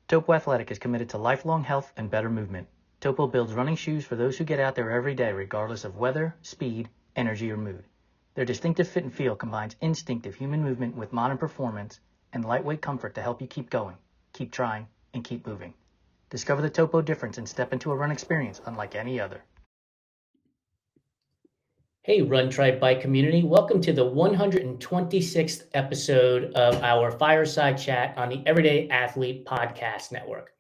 Topo Athletic is committed to lifelong health and better movement. Topo builds running shoes for those who get out there every day regardless of weather, speed, energy, or mood. Their distinctive fit and feel combines instinctive human movement with modern performance and lightweight comfort to help you keep going, keep trying, and keep moving. Discover the Topo difference and step into a run experience unlike any other. Hey, Run Tribe Bike community. Welcome to the 126th episode of our Fireside Chat on the Everyday Athlete Podcast Network.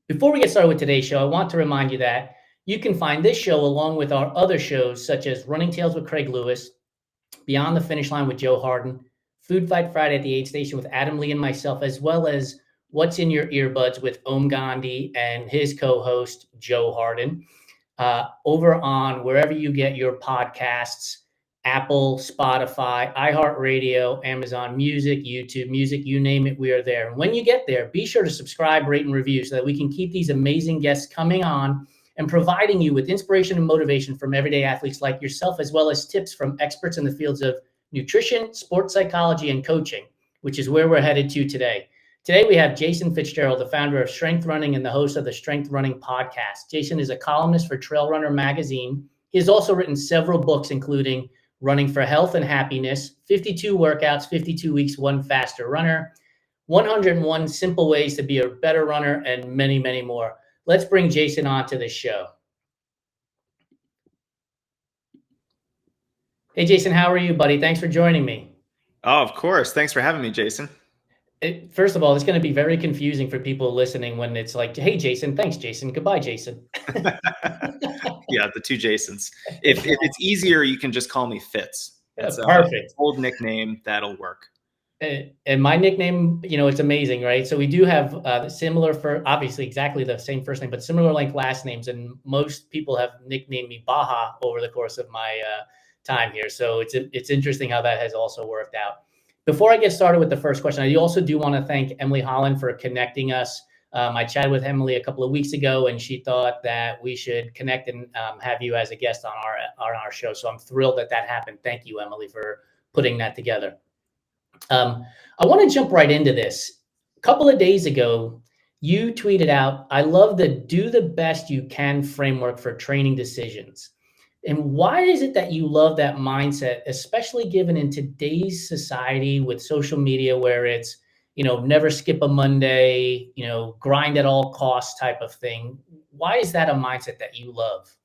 Before we get started with today's show, I want to remind you that you can find this show along with our other shows such as Running Tales with Craig Lewis, Beyond the Finish Line with Joe Harden, Food Fight Friday at the Aid Station with Adam Lee and myself, as well as What's in Your Earbuds with Om Gandhi and his co-host, Joe Harden. Over on wherever you get your podcasts, Apple, Spotify, iHeartRadio, Amazon Music, YouTube Music, you name it, we are there. And when you get there, be sure to subscribe, rate, and review so that we can keep these amazing guests coming on and providing you with inspiration and motivation from everyday athletes like yourself, as well as tips from experts in the fields of nutrition, sports psychology, and coaching, which is where we're headed to today. Today, we have Jason Fitzgerald, the founder of Strength Running and the host of the Strength Running podcast. Jason is a columnist for Trail Runner magazine. He has also written several books, including Running for Health and Happiness, 52 Workouts, 52 Weeks, One Faster Runner, 101 Simple Ways to Be a Better Runner, and many, many more. Let's bring Jason on to the show. Hey, Jason, how are you, buddy? Thanks for joining me. Oh, of course. Thanks for having me, Jason. First of all, it's going to be very confusing for people listening when it's like, hey, Jason, thanks, Jason. Goodbye, Jason. Yeah, the two Jasons. If it's easier, you can just call me Fitz. It's perfect. An old nickname. That'll work. And my nickname, it's amazing, right? So we do have similar for obviously exactly the same first name, but similar length last names. And most people have nicknamed me Baha over the course of my time here. So it's interesting how that has also worked out. Before I get started with the first question, I also do want to thank Emily Holland for connecting us. I chatted with Emily a couple of weeks ago, and she thought that we should connect and have you as a guest on our show. So I'm thrilled that happened. Thank you, Emily, for putting that together. I want to jump right into this. A couple of days ago, you tweeted out, "I love the do the best you can framework for training decisions." And why is it that you love that mindset, especially given in today's society with social media where it's, never skip a Monday, grind at all costs type of thing? Why is that a mindset that you love?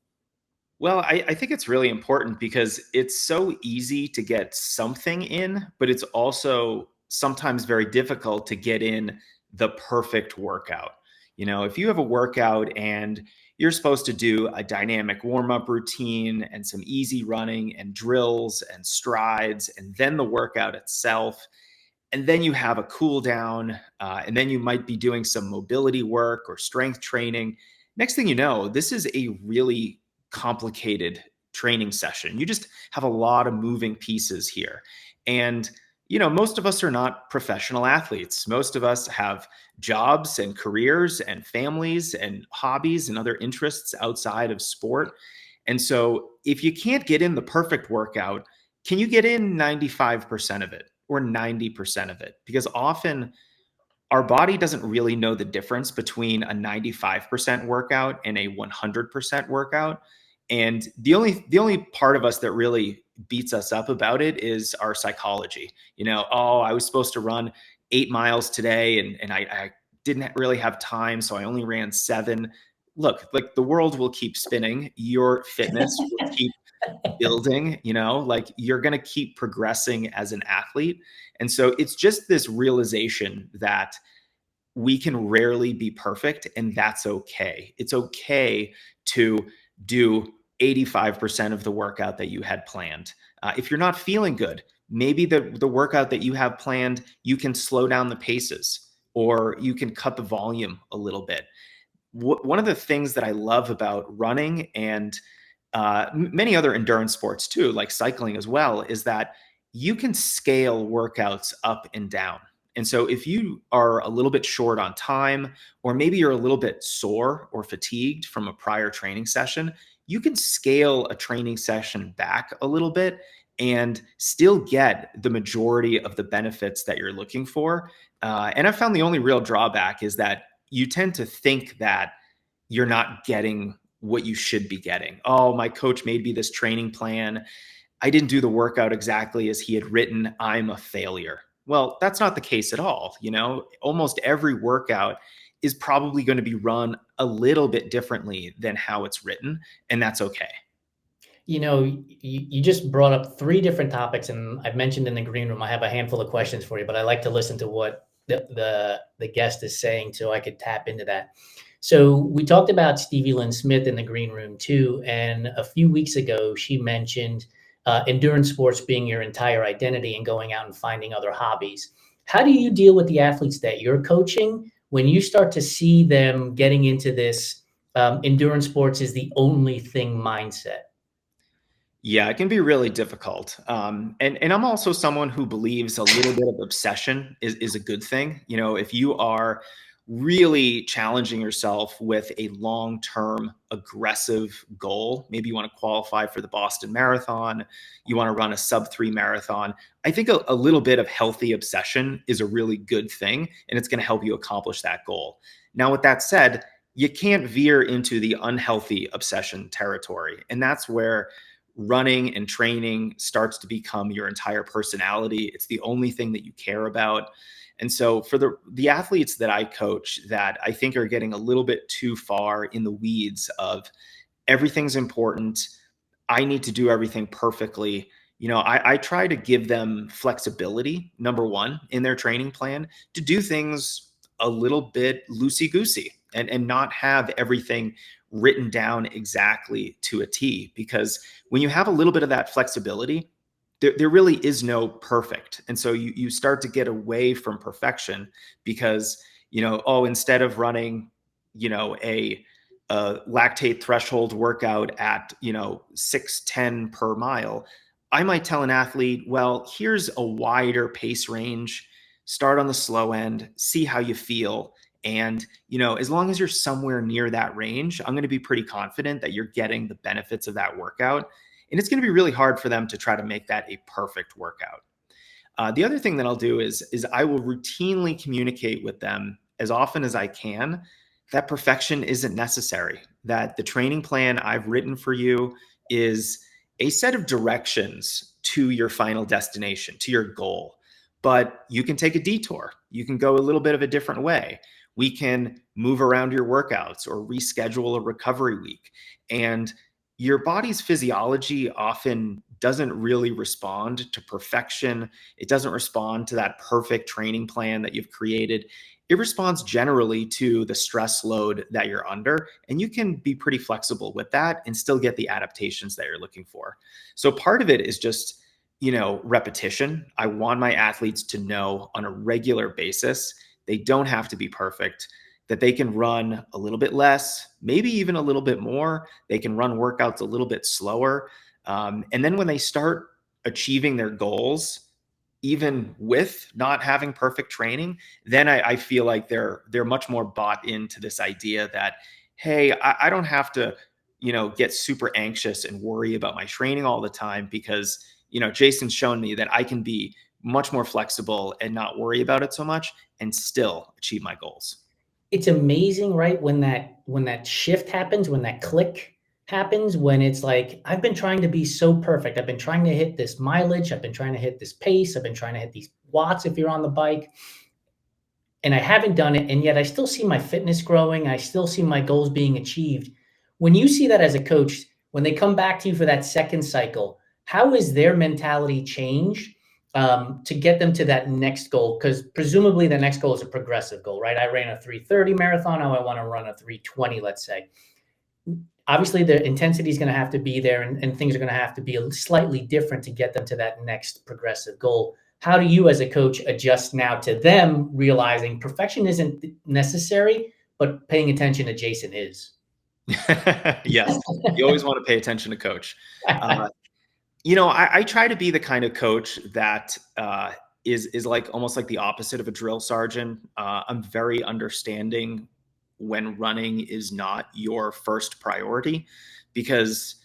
Well, I think it's really important because it's so easy to get something in, but it's also sometimes very difficult to get in the perfect workout. If you have a workout and you're supposed to do a dynamic warm-up routine and some easy running and drills and strides, and then the workout itself, and then you have a cool down, and then you might be doing some mobility work or strength training. Next thing you know, this is a really complicated training session. You just have a lot of moving pieces here. And most of us are not professional athletes. Most of us have jobs and careers and families and hobbies and other interests outside of sport. And so if you can't get in the perfect workout, can you get in 95% of it or 90% of it? Because often our body doesn't really know the difference between a 95% workout and a 100% workout. And the only part of us that really beats us up about it is our psychology. Oh, I was supposed to run 8 miles today and I didn't really have time, so I only ran 7. Look, like the world will keep spinning. Your fitness will keep building, you're going to keep progressing as an athlete. And so it's just this realization that we can rarely be perfect, and that's okay. It's okay to do 85% of the workout that you had planned. If you're not feeling good, maybe the workout that you have planned, you can slow down the paces or you can cut the volume a little bit. One of the things that I love about running and many other endurance sports too, like cycling as well, is that you can scale workouts up and down. And so if you are a little bit short on time, or maybe you're a little bit sore or fatigued from a prior training session, you can scale a training session back a little bit and still get the majority of the benefits that you're looking for. And I found the only real drawback is that you tend to think that you're not getting what you should be getting. Oh, my coach made me this training plan. I didn't do the workout exactly as he had written. I'm a failure. Well, that's not the case at all. Almost every workout is probably going to be run a little bit differently than how it's written, and that's okay. You just brought up three different topics, and I've mentioned in the green room, I have a handful of questions for you, but I like to listen to what the guest is saying so I could tap into that. So we talked about Stevie Lynn Smith in the green room too. And a few weeks ago, she mentioned endurance sports being your entire identity and going out and finding other hobbies. How do you deal with the athletes that you're coaching when you start to see them getting into this endurance sports is the only thing mindset? Yeah, it can be really difficult. And I'm also someone who believes a little bit of obsession is a good thing. If you are really challenging yourself with a long-term aggressive goal, maybe you want to qualify for the Boston Marathon, you want to run a sub-3 marathon. I think a little bit of healthy obsession is a really good thing, and it's going to help you accomplish that goal. Now, with that said, you can't veer into the unhealthy obsession territory. And that's where running and training starts to become your entire personality. It's the only thing that you care about. And so for the athletes that I coach that I think are getting a little bit too far in the weeds of everything's important, I need to do everything perfectly. I try to give them flexibility, number one, in their training plan to do things a little bit loosey-goosey and not have everything written down exactly to a T. Because when you have a little bit of that flexibility, there really is no perfect. And so you start to get away from perfection because, instead of running, a lactate threshold workout at 6:10 per mile, I might tell an athlete, well, here's a wider pace range. Start on the slow end, see how you feel. And as long as you're somewhere near that range, I'm going to be pretty confident that you're getting the benefits of that workout. And it's going to be really hard for them to try to make that a perfect workout. The other thing that I'll do is I will routinely communicate with them as often as I can that perfection isn't necessary, that the training plan I've written for you is a set of directions to your final destination, to your goal. But you can take a detour. You can go a little bit of a different way. We can move around your workouts or reschedule a recovery week. And your body's physiology often doesn't really respond to perfection. It doesn't respond to that perfect training plan that you've created. It responds generally to the stress load that you're under, and you can be pretty flexible with that and still get the adaptations that you're looking for. So part of it is just, repetition. I want my athletes to know on a regular basis, they don't have to be perfect, that they can run a little bit less, maybe even a little bit more. They can run workouts a little bit slower. And then when they start achieving their goals, even with not having perfect training, then I feel like they're much more bought into this idea that, hey, I don't have to, get super anxious and worry about my training all the time because, Jason's shown me that I can be much more flexible and not worry about it so much and still achieve my goals. It's amazing, right? When that shift happens, when that click happens, when it's like, I've been trying to be so perfect. I've been trying to hit this mileage. I've been trying to hit this pace. I've been trying to hit these watts if you're on the bike. And I haven't done it. And yet I still see my fitness growing. I still see my goals being achieved. When you see that as a coach, when they come back to you for that second cycle, how is their mentality change to get them to that next goal? Because presumably the next goal is a progressive goal, right? I ran a 3:30 marathon. Now I want to run a 3:20, let's say. Obviously, the intensity is going to have to be there and things are going to have to be slightly different to get them to that next progressive goal. How do you as a coach adjust now to them realizing perfection isn't necessary, but paying attention to Jason is? Yes, you always want to pay attention to coach. I try to be the kind of coach that is like almost like the opposite of a drill sergeant. I'm very understanding when running is not your first priority because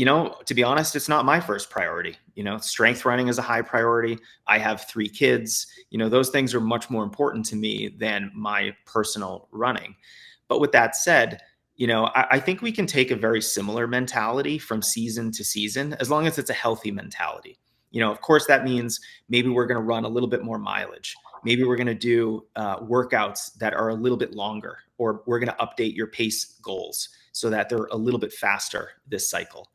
to be honest, it's not my first priority. Strength running is a high priority. I have 3 kids. Those things are much more important to me than my personal running. But with that said, I think we can take a very similar mentality from season to season, as long as it's a healthy mentality. Of course, that means maybe we're going to run a little bit more mileage. Maybe we're going to do workouts that are a little bit longer, or we're going to update your pace goals so that they're a little bit faster this cycle.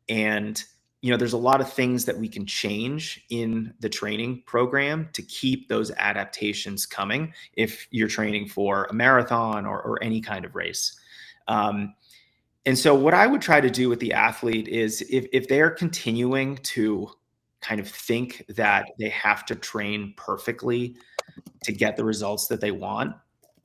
And, there's a lot of things that we can change in the training program to keep those adaptations coming if you're training for a marathon or any kind of race. And so what I would try to do with the athlete is if they're continuing to kind of think that they have to train perfectly to get the results that they want,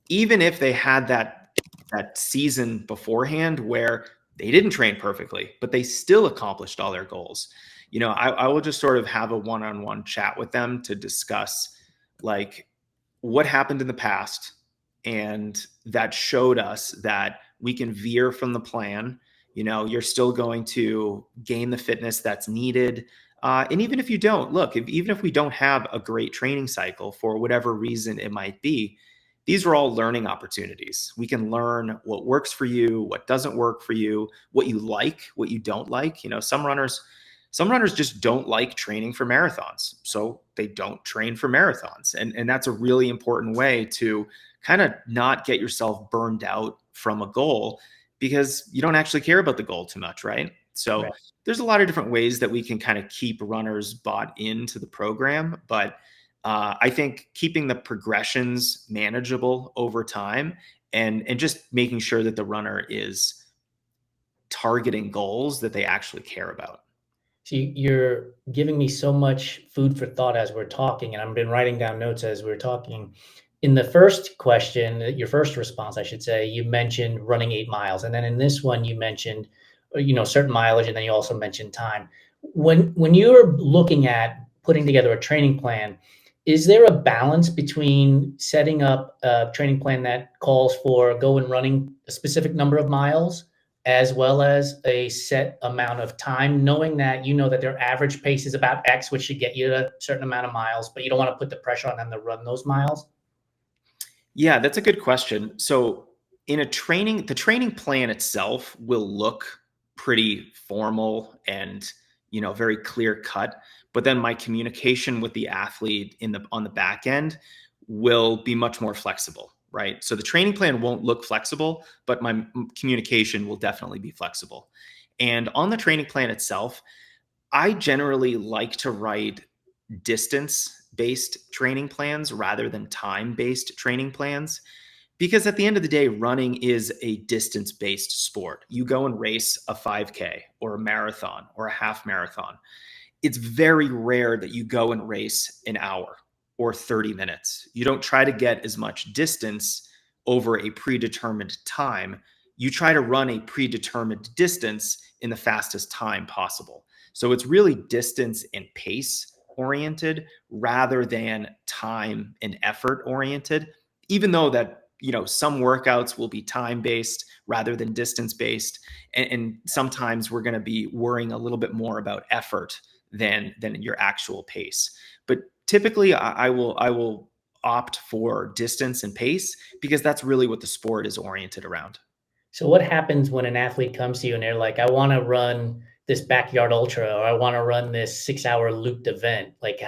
even if they had that season beforehand where they didn't train perfectly, but they still accomplished all their goals. I will just sort of have a one-on-one chat with them to discuss like what happened in the past, and that showed us that we can veer from the plan. You're still going to gain the fitness that's needed. And even if you don't, even if we don't have a great training cycle for whatever reason it might be, these are all learning opportunities. We can learn what works for you, what doesn't work for you, what you like, what you don't like. Some runners just don't like training for marathons, so they don't train for marathons. And that's a really important way to kind of not get yourself burned out from a goal, because you don't actually care about the goal too much, right? So Right. there's a lot of different ways that we can kind of keep runners bought into the program. But I think keeping the progressions manageable over time, and just making sure that the runner is targeting goals that they actually care about. So you're giving me so much food for thought as we're talking, and I've been writing down notes as we're talking. In the first question, your first response, I should say, you mentioned running 8 miles, and then in this one, you mentioned, certain mileage, and then you also mentioned time. When you're looking at putting together a training plan, is there a balance between setting up a training plan that calls for going running a specific number of miles, as well as a set amount of time, knowing that that their average pace is about X, which should get you a certain amount of miles, but you don't want to put the pressure on them to run those miles? Yeah, that's a good question. So the training plan itself will look pretty formal and, very clear cut. But then my communication with the athlete on the back end will be much more flexible, right? So the training plan won't look flexible, but my communication will definitely be flexible. And on the training plan itself, I generally like to write distance based training plans rather than time based training plans, because at the end of the day, running is a distance based sport. You go and race a 5K or a marathon or a half marathon. It's very rare that you go and race an hour or 30 minutes. You don't try to get as much distance over a predetermined time. You try to run a predetermined distance in the fastest time possible. So it's really distance and pace oriented rather than time and effort oriented, even though that, some workouts will be time based rather than distance based. And sometimes we're going to be worrying a little bit more about effort than your actual pace. But typically I will opt for distance and pace, because that's really what the sport is oriented around. So what happens when an athlete comes to you and they're like, I want to run this backyard ultra, or I want to run this 6 hour looped event? Like,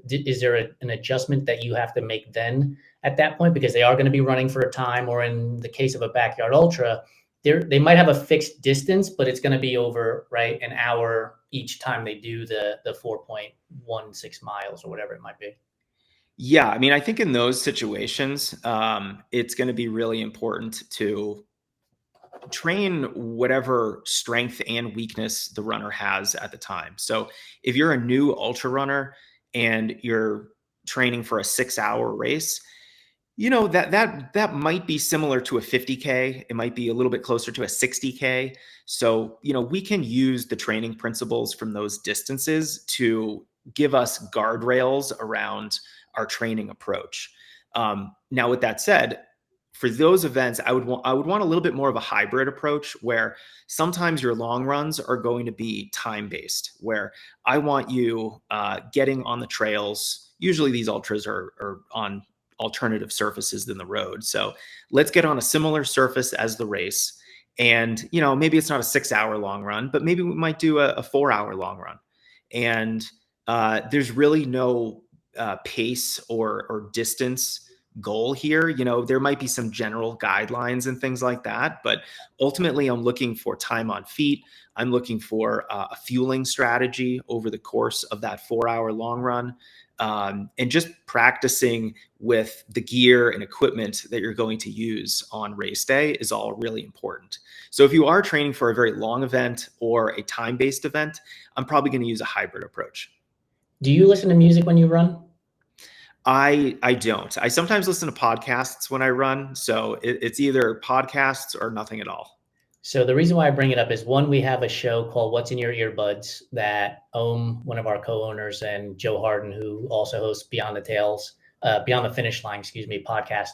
is there an adjustment that you have to make then at that point? Because they are going to be running for a time, or in the case of a backyard ultra, they might have a fixed distance, but it's going to be over, right, an hour each time they do the 4.16 miles or whatever it might be. Yeah, I mean, I think in those situations, it's going to be really important to train whatever strength and weakness the runner has at the time. So if you're a new ultra runner and you're training for a 6 hour race, that might be similar to a 50K. It might be a little bit closer to a 60K. So we can use the training principles from those distances to give us guardrails around our training approach. Now with that said, for those events, I would want a little bit more of a hybrid approach where sometimes your long runs are going to be time based, where I want you getting on the trails. Usually these ultras are on alternative surfaces than the road. So let's get on a similar surface as the race. And, maybe it's not a 6-hour long run, but maybe we might do a 4-hour long run. And there's really no pace or distance goal here. There might be some general guidelines and things like that, but ultimately I'm looking for time on feet. I'm looking for a fueling strategy over the course of that 4-hour long run. And just practicing with the gear and equipment that you're going to use on race day is all really important. So if you are training for a very long event or a time-based event, I'm probably going to use a hybrid approach. Do you listen to music when you run? I don't. I sometimes listen to podcasts when I run. So it's either podcasts or nothing at all. So the reason why I bring it up is, one, we have a show called What's in Your Earbuds that one of our co-owners, and Joe Harden, who also hosts Beyond the Finish Line, podcast,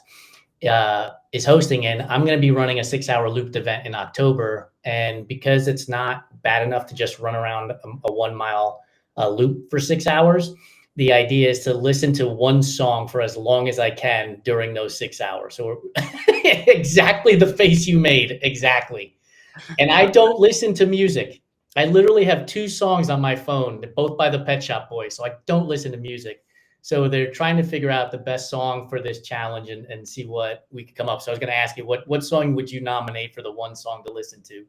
is hosting. And I'm going to be running a 6-hour looped event in October. And because it's not bad enough to just run around a 1-mile loop for 6 hours, the idea is to listen to one song for as long as I can during those 6 hours. So exactly the face you made. Exactly. And I don't listen to music. I literally have 2 songs on my phone, both by the Pet Shop Boys. So I don't listen to music. So they're trying to figure out the best song for this challenge and see what we could come up. So I was going to ask you, what song would you nominate for the one song to listen to?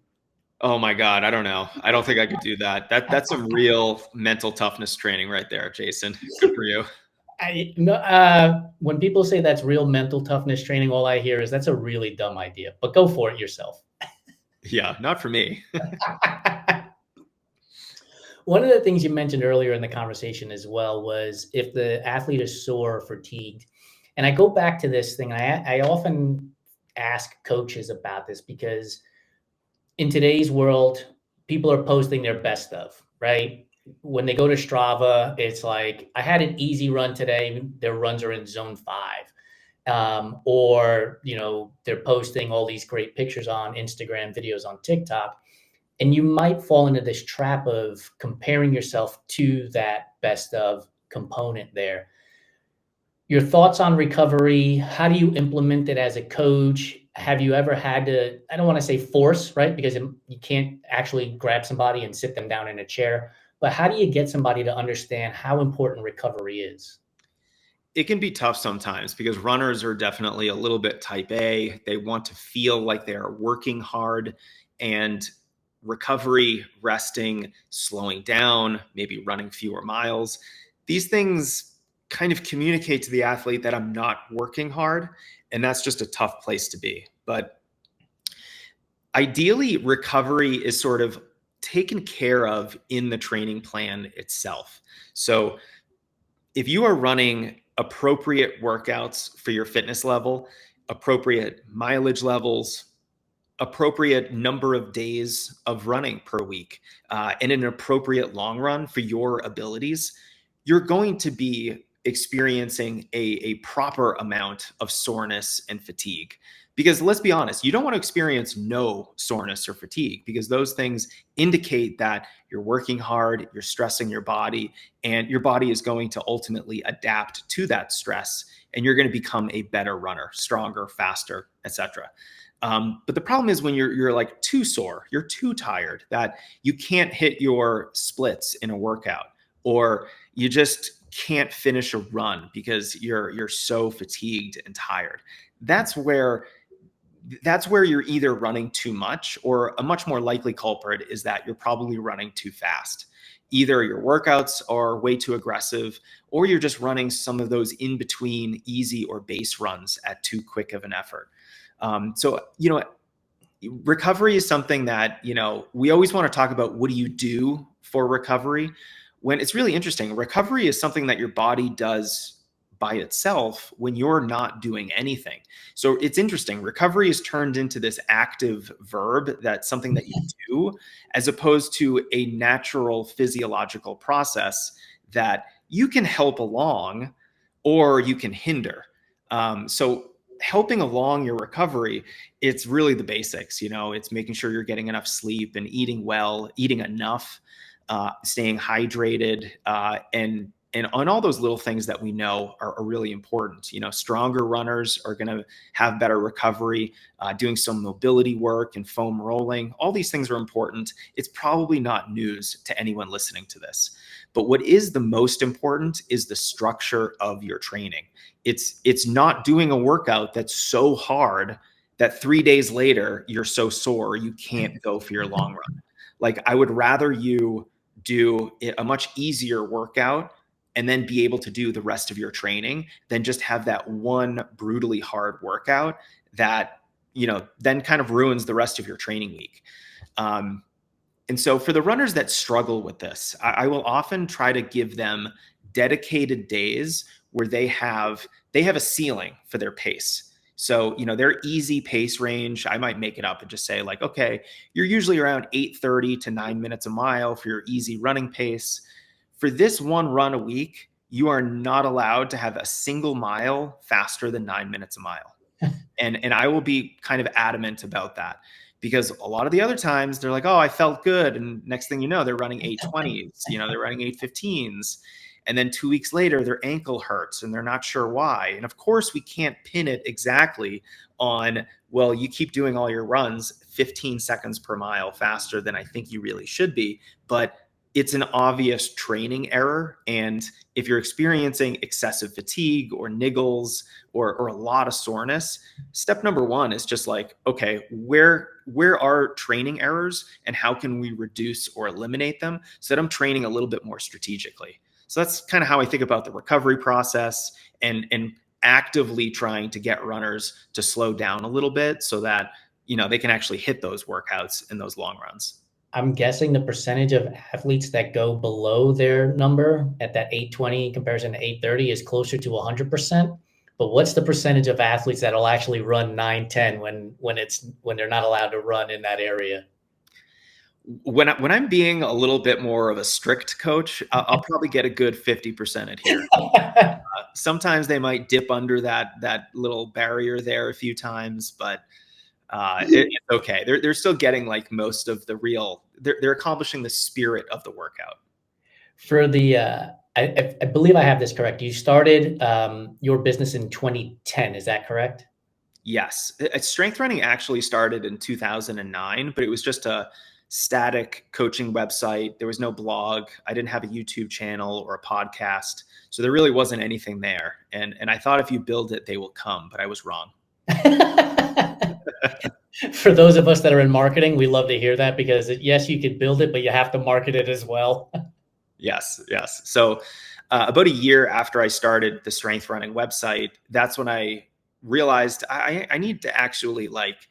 Oh my God, I don't know. I don't think I could do that. That's some real mental toughness training right there, Jason. Good for you. When people say that's real mental toughness training, all I hear is that's a really dumb idea. But go for it yourself. Yeah, not for me. One of the things you mentioned earlier in the conversation as well was if the athlete is sore or fatigued. And I go back to this thing. I often ask coaches about this because in today's world, people are posting their best of, right? When they go to Strava, it's like, I had an easy run today. Their runs are in zone 5. Or, they're posting all these great pictures on Instagram, videos on TikTok. And you might fall into this trap of comparing yourself to that best of component there. Your thoughts on recovery? How do you implement it as a coach? Have you ever had to, I don't want to say force, right? Because you can't actually grab somebody and sit them down in a chair, but how do you get somebody to understand how important recovery is? It can be tough sometimes because runners are definitely a little bit type A. They want to feel like they are working hard, and recovery, resting, slowing down, maybe running fewer miles. These things kind of communicate to the athlete that I'm not working hard, and that's just a tough place to be. But ideally, recovery is sort of taken care of in the training plan itself. So if you are running appropriate workouts for your fitness level, appropriate mileage levels, appropriate number of days of running per week, and an appropriate long run for your abilities, you're going to be experiencing a proper amount of soreness and fatigue. Because let's be honest, you don't want to experience no soreness or fatigue, because those things indicate that you're working hard, you're stressing your body, and your body is going to ultimately adapt to that stress, and you're going to become a better runner, stronger, faster, etc. But the problem is when you're like too sore, you're too tired, that you can't hit your splits in a workout, or you just can't finish a run because you're so fatigued and tired. That's where you're either running too much, or a much more likely culprit is that you're probably running too fast. Either your workouts are way too aggressive, or you're just running some of those in between easy or base runs at too quick of an effort. So, recovery is something that, we always want to talk about, what do you do for recovery? When it's really interesting, recovery is something that your body does by itself when you're not doing anything. So it's interesting. Recovery is turned into this active verb, that's something that you do, as opposed to a natural physiological process that you can help along or you can hinder. So helping along your recovery, it's really the basics. It's making sure you're getting enough sleep and eating well, eating enough, staying hydrated, and on all those little things that we know are really important. Stronger runners are going to have better recovery. Doing some mobility work and foam rolling, all these things are important. It's probably not news to anyone listening to this. But what is the most important is the structure of your training. It's not doing a workout that's so hard that 3 days later you're so sore you can't go for your long run. Like, I would rather you do a much easier workout and then be able to do the rest of your training than just have that one brutally hard workout that, then kind of ruins the rest of your training week. And so for the runners that struggle with this, I will often try to give them dedicated days where they have a ceiling for their pace. So, their easy pace range, I might make it up and just say, like, okay, you're usually around 8:30 to 9 minutes a mile for your easy running pace. For this one run a week, you are not allowed to have a single mile faster than 9 minutes a mile. And I will be kind of adamant about that, because a lot of the other times they're like, oh, I felt good. And next thing you know, they're running 8:20s, they're running 8:15s. And then 2 weeks later, their ankle hurts and they're not sure why. And of course, we can't pin it exactly on, well, you keep doing all your runs 15 seconds per mile faster than I think you really should be. But it's an obvious training error. And if you're experiencing excessive fatigue or niggles or a lot of soreness, step number one is just like, okay, where are training errors and how can we reduce or eliminate them so that I'm training a little bit more strategically? So that's kind of how I think about the recovery process, and actively trying to get runners to slow down a little bit so that, they can actually hit those workouts in those long runs. I'm guessing the percentage of athletes that go below their number at that 8:20 in comparison to 8:30 is closer to 100%. But what's the percentage of athletes that'll actually run 9:10 when they're not allowed to run in that area? When I'm being a little bit more of a strict coach, I'll probably get a good 50% adherence. Sometimes they might dip under that little barrier there a few times, but it's okay. They're still getting like most of the real. They're accomplishing the spirit of the workout. For the, I believe I have this correct. You started your business in 2010. Is that correct? Yes, strength running actually started in 2009, but it was just a static coaching website. There was no blog. I didn't have a YouTube channel or a podcast, so there really wasn't anything there. And I thought if you build it, they will come, but I was wrong. For those of us that are in marketing, we love to hear that, because yes, you could build it, but you have to market it as well. Yes. So about a year after I started the strength running website, that's when I realized I need to actually like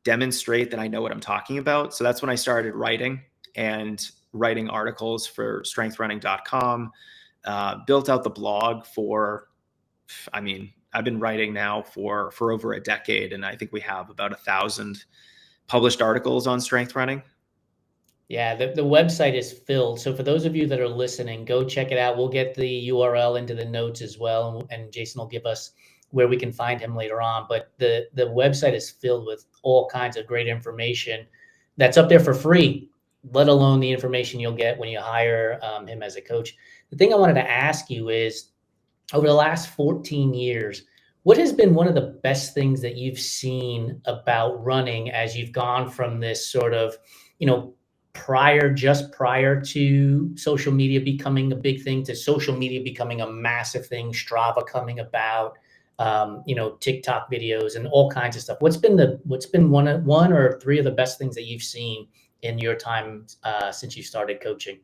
demonstrate that I know what I'm talking about. So that's when I started writing articles for strengthrunning.com, built out the blog I've been writing now for over a decade, and I think we have about 1,000 published articles on strength running. Yeah, the website is filled. So for those of you that are listening, go check it out. We'll get the URL into the notes as well, and Jason will give us where we can find him later on. But the website is filled with all kinds of great information that's up there for free, let alone the information you'll get when you hire him as a coach. The thing I wanted to ask you is, over the last 14 years, what has been one of the best things that you've seen about running as you've gone from this sort of, just prior to social media becoming a big thing, to social media becoming a massive thing, Strava coming about, TikTok videos and all kinds of stuff? What's been one or three of the best things that you've seen in your time since you started coaching?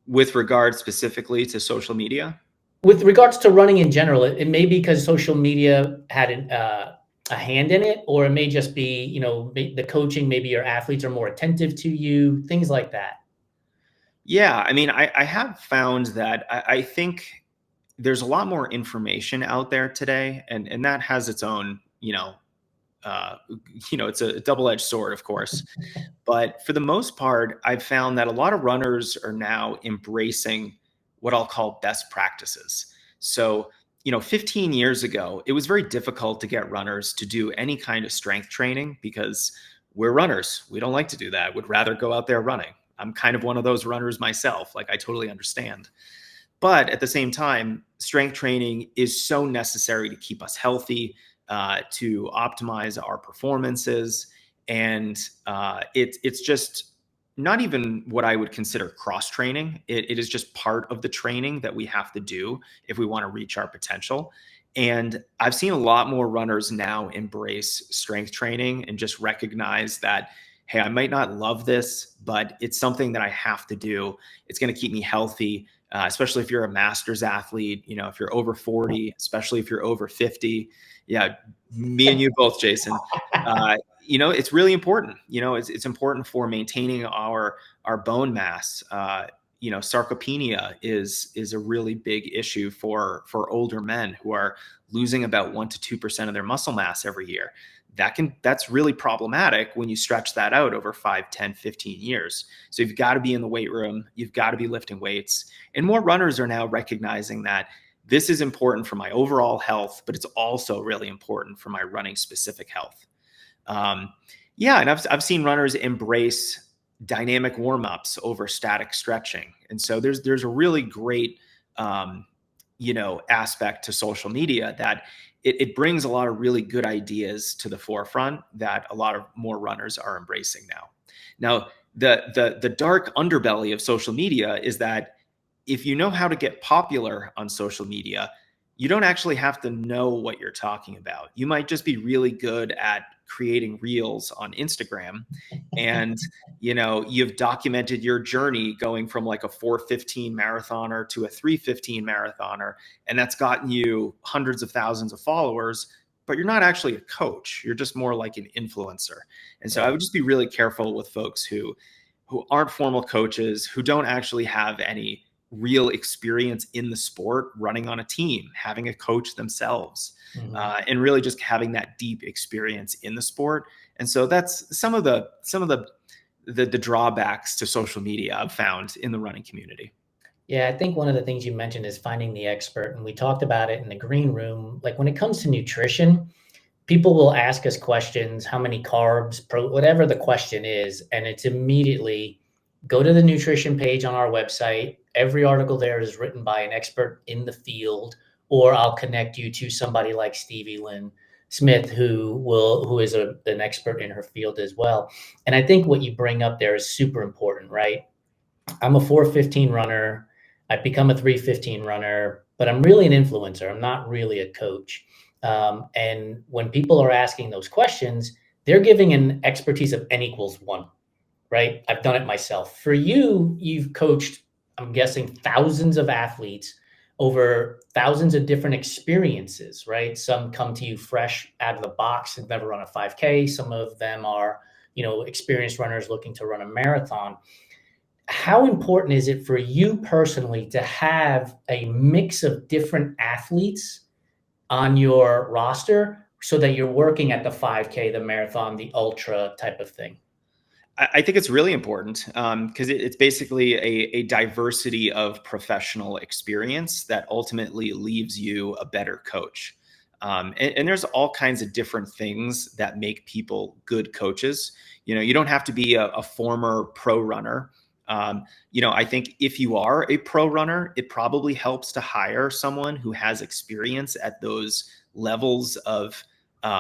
With regard specifically to social media? With regards to running in general, it may be because social media had a hand in it, or it may just be, the coaching, maybe your athletes are more attentive to you, things like that. Yeah, I have found that I think there's a lot more information out there today, and that has its own, it's a double-edged sword, of course. But for the most part, I've found that a lot of runners are now embracing what I'll call best practices. So 15 years ago, it was very difficult to get runners to do any kind of strength training because we're runners. We don't like to do that. Would rather go out there running. I'm kind of one of those runners myself. Like, I totally understand. But at the same time, strength training is so necessary to keep us healthy, to optimize our performances. And it's just not even what I would consider cross training. It is just part of the training that we have to do if we want to reach our potential. And I've seen a lot more runners now embrace strength training and just recognize that, hey, I might not love this, but it's something that I have to do. It's going to keep me healthy, especially if you're a master's athlete, if you're over 40, especially if you're over 50. Yeah, me and you both, Jason. It's really important. It's important for maintaining our bone mass. Sarcopenia is a really big issue for older men who are losing about 1 to 2% of their muscle mass every year. That's really problematic when you stretch that out over 5, 10, 15 years. So you've got to be in the weight room. You've got to be lifting weights. And more runners are now recognizing that this is important for my overall health, but it's also really important for my running specific health. And I've seen runners embrace dynamic warm-ups over static stretching. And so there's a really great, aspect to social media that it brings a lot of really good ideas to the forefront that a lot of more runners are embracing now. Now, the dark underbelly of social media is that if you know how to get popular on social media, you don't actually have to know what you're talking about. You might just be really good at creating reels on Instagram, and you've documented your journey going from like a 4:15 marathoner to a 3:15 marathoner, and that's gotten you hundreds of thousands of followers, but you're not actually a coach. You're just more like an influencer. And so I would just be really careful with folks who aren't formal coaches, who don't actually have any real experience in the sport, running on a team, having a coach themselves, and really just having that deep experience in the sport. And so that's some of the drawbacks to social media I've found in the running community. Yeah, I think one of the things you mentioned is finding the expert. And we talked about it in the green room. Like when it comes to nutrition, people will ask us questions, how many carbs, whatever the question is. And it's immediately go to the nutrition page on our website. Every article there is written by an expert in the field, or I'll connect you to somebody like Stevie Lynn Smith, who is an expert in her field as well. And I think what you bring up there is super important, right? I'm a 4:15 runner. I've become a 3:15 runner, but I'm really an influencer. I'm not really a coach. And when people are asking those questions, they're giving an expertise of N equals 1, right? I've done it myself. For you, you've coached, I'm guessing, thousands of athletes over thousands of different experiences, right? Some come to you fresh out of the box and never run a 5K. Some of them are, experienced runners looking to run a marathon. How important is it for you personally to have a mix of different athletes on your roster so that you're working at the 5K, the marathon, the ultra type of thing? I think it's really important because it's basically a diversity of professional experience that ultimately leaves you a better coach. And there's all kinds of different things that make people good coaches. You don't have to be a former pro runner. I think if you are a pro runner, it probably helps to hire someone who has experience at those levels of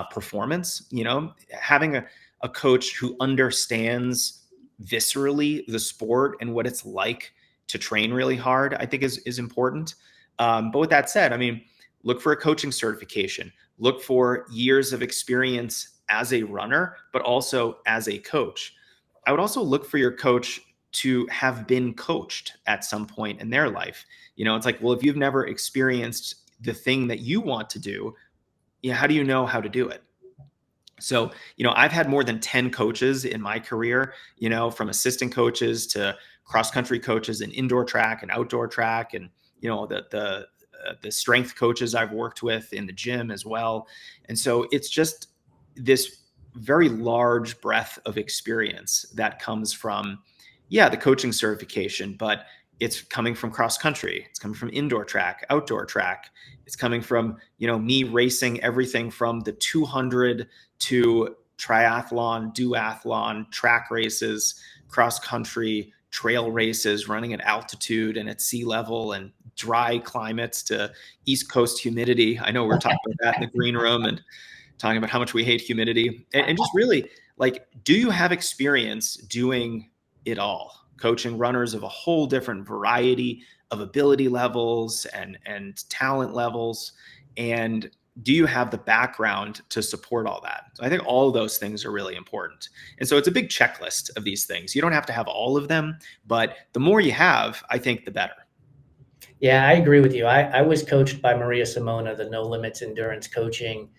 performance. Having a coach who understands viscerally the sport and what it's like to train really hard, I think is important. But with that said, look for a coaching certification, look for years of experience as a runner, but also as a coach. I would also look for your coach to have been coached at some point in their life. It's like, well, if you've never experienced the thing that you want to do, how do you know how to do it? So, I've had more than 10 coaches in my career, from assistant coaches to cross-country coaches in indoor track and outdoor track. And, the strength coaches I've worked with in the gym as well. And so it's just this very large breadth of experience that comes from, the coaching certification, but It's coming from cross country. It's coming from indoor track, outdoor track. It's coming from, me racing everything from the 200 to triathlon, duathlon, track races, cross country, trail races, running at altitude and at sea level, and dry climates to East Coast humidity. I know we're talking about that in the green room and talking about how much we hate humidity, and just really, like, do you have experience doing it all? Coaching runners of a whole different variety of ability levels and talent levels. And do you have the background to support all that? So I think all of those things are really important. And so it's a big checklist of these things. You don't have to have all of them, but the more you have, I think the better. Yeah, I agree with you. I was coached by Maria Simona, the No Limits Endurance Coaching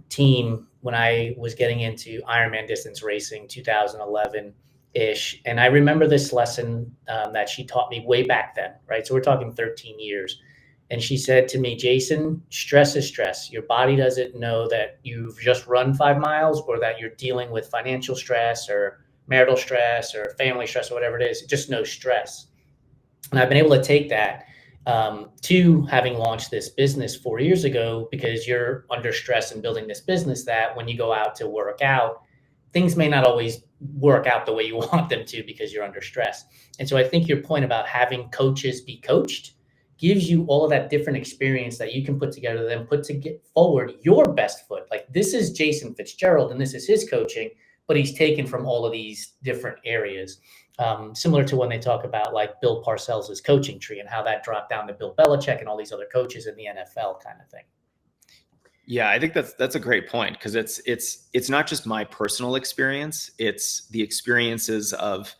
team, when I was getting into Ironman distance racing, 2011-ish. And I remember this lesson that she taught me way back then, right? So we're talking 13 years. And she said to me, Jason, stress is stress. Your body doesn't know that you've just run 5 miles or that you're dealing with financial stress or marital stress or family stress or whatever it is. It just knows stress. And I've been able to take that to having launched this business 4 years ago, because you're under stress and building this business that when you go out to work out, things may not always work out the way you want them to because you're under stress. And so I think your point about having coaches be coached gives you all of that different experience that you can put together, then put to get forward your best foot. Like, this is Jason Fitzgerald and this is his coaching, but he's taken from all of these different areas. Similar to when they talk about like Bill Parcells' coaching tree and how that dropped down to Bill Belichick and all these other coaches in the NFL kind of thing. Yeah, I think that's a great point, because it's not just my personal experience, it's the experiences of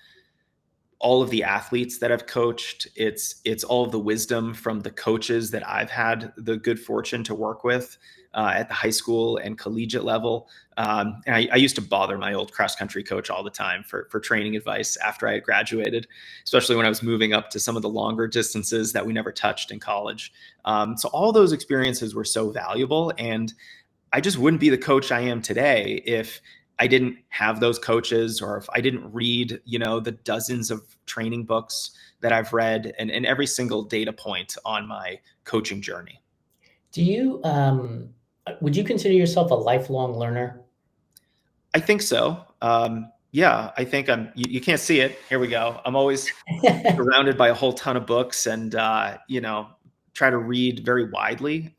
all of the athletes that I've coached. It's all of the wisdom from the coaches that I've had the good fortune to work with at the high school and collegiate level. And I used to bother my old cross country coach all the time for training advice after I had graduated, especially when I was moving up to some of the longer distances that we never touched in college. So all those experiences were so valuable, and I just wouldn't be the coach I am today if I didn't have those coaches, or if I didn't read, the dozens of training books that I've read, and every single data point on my coaching journey. Do you, would you consider yourself a lifelong learner? I think so. Yeah, I think you can't see it. Here we go. I'm always surrounded by a whole ton of books, and, try to read very widely.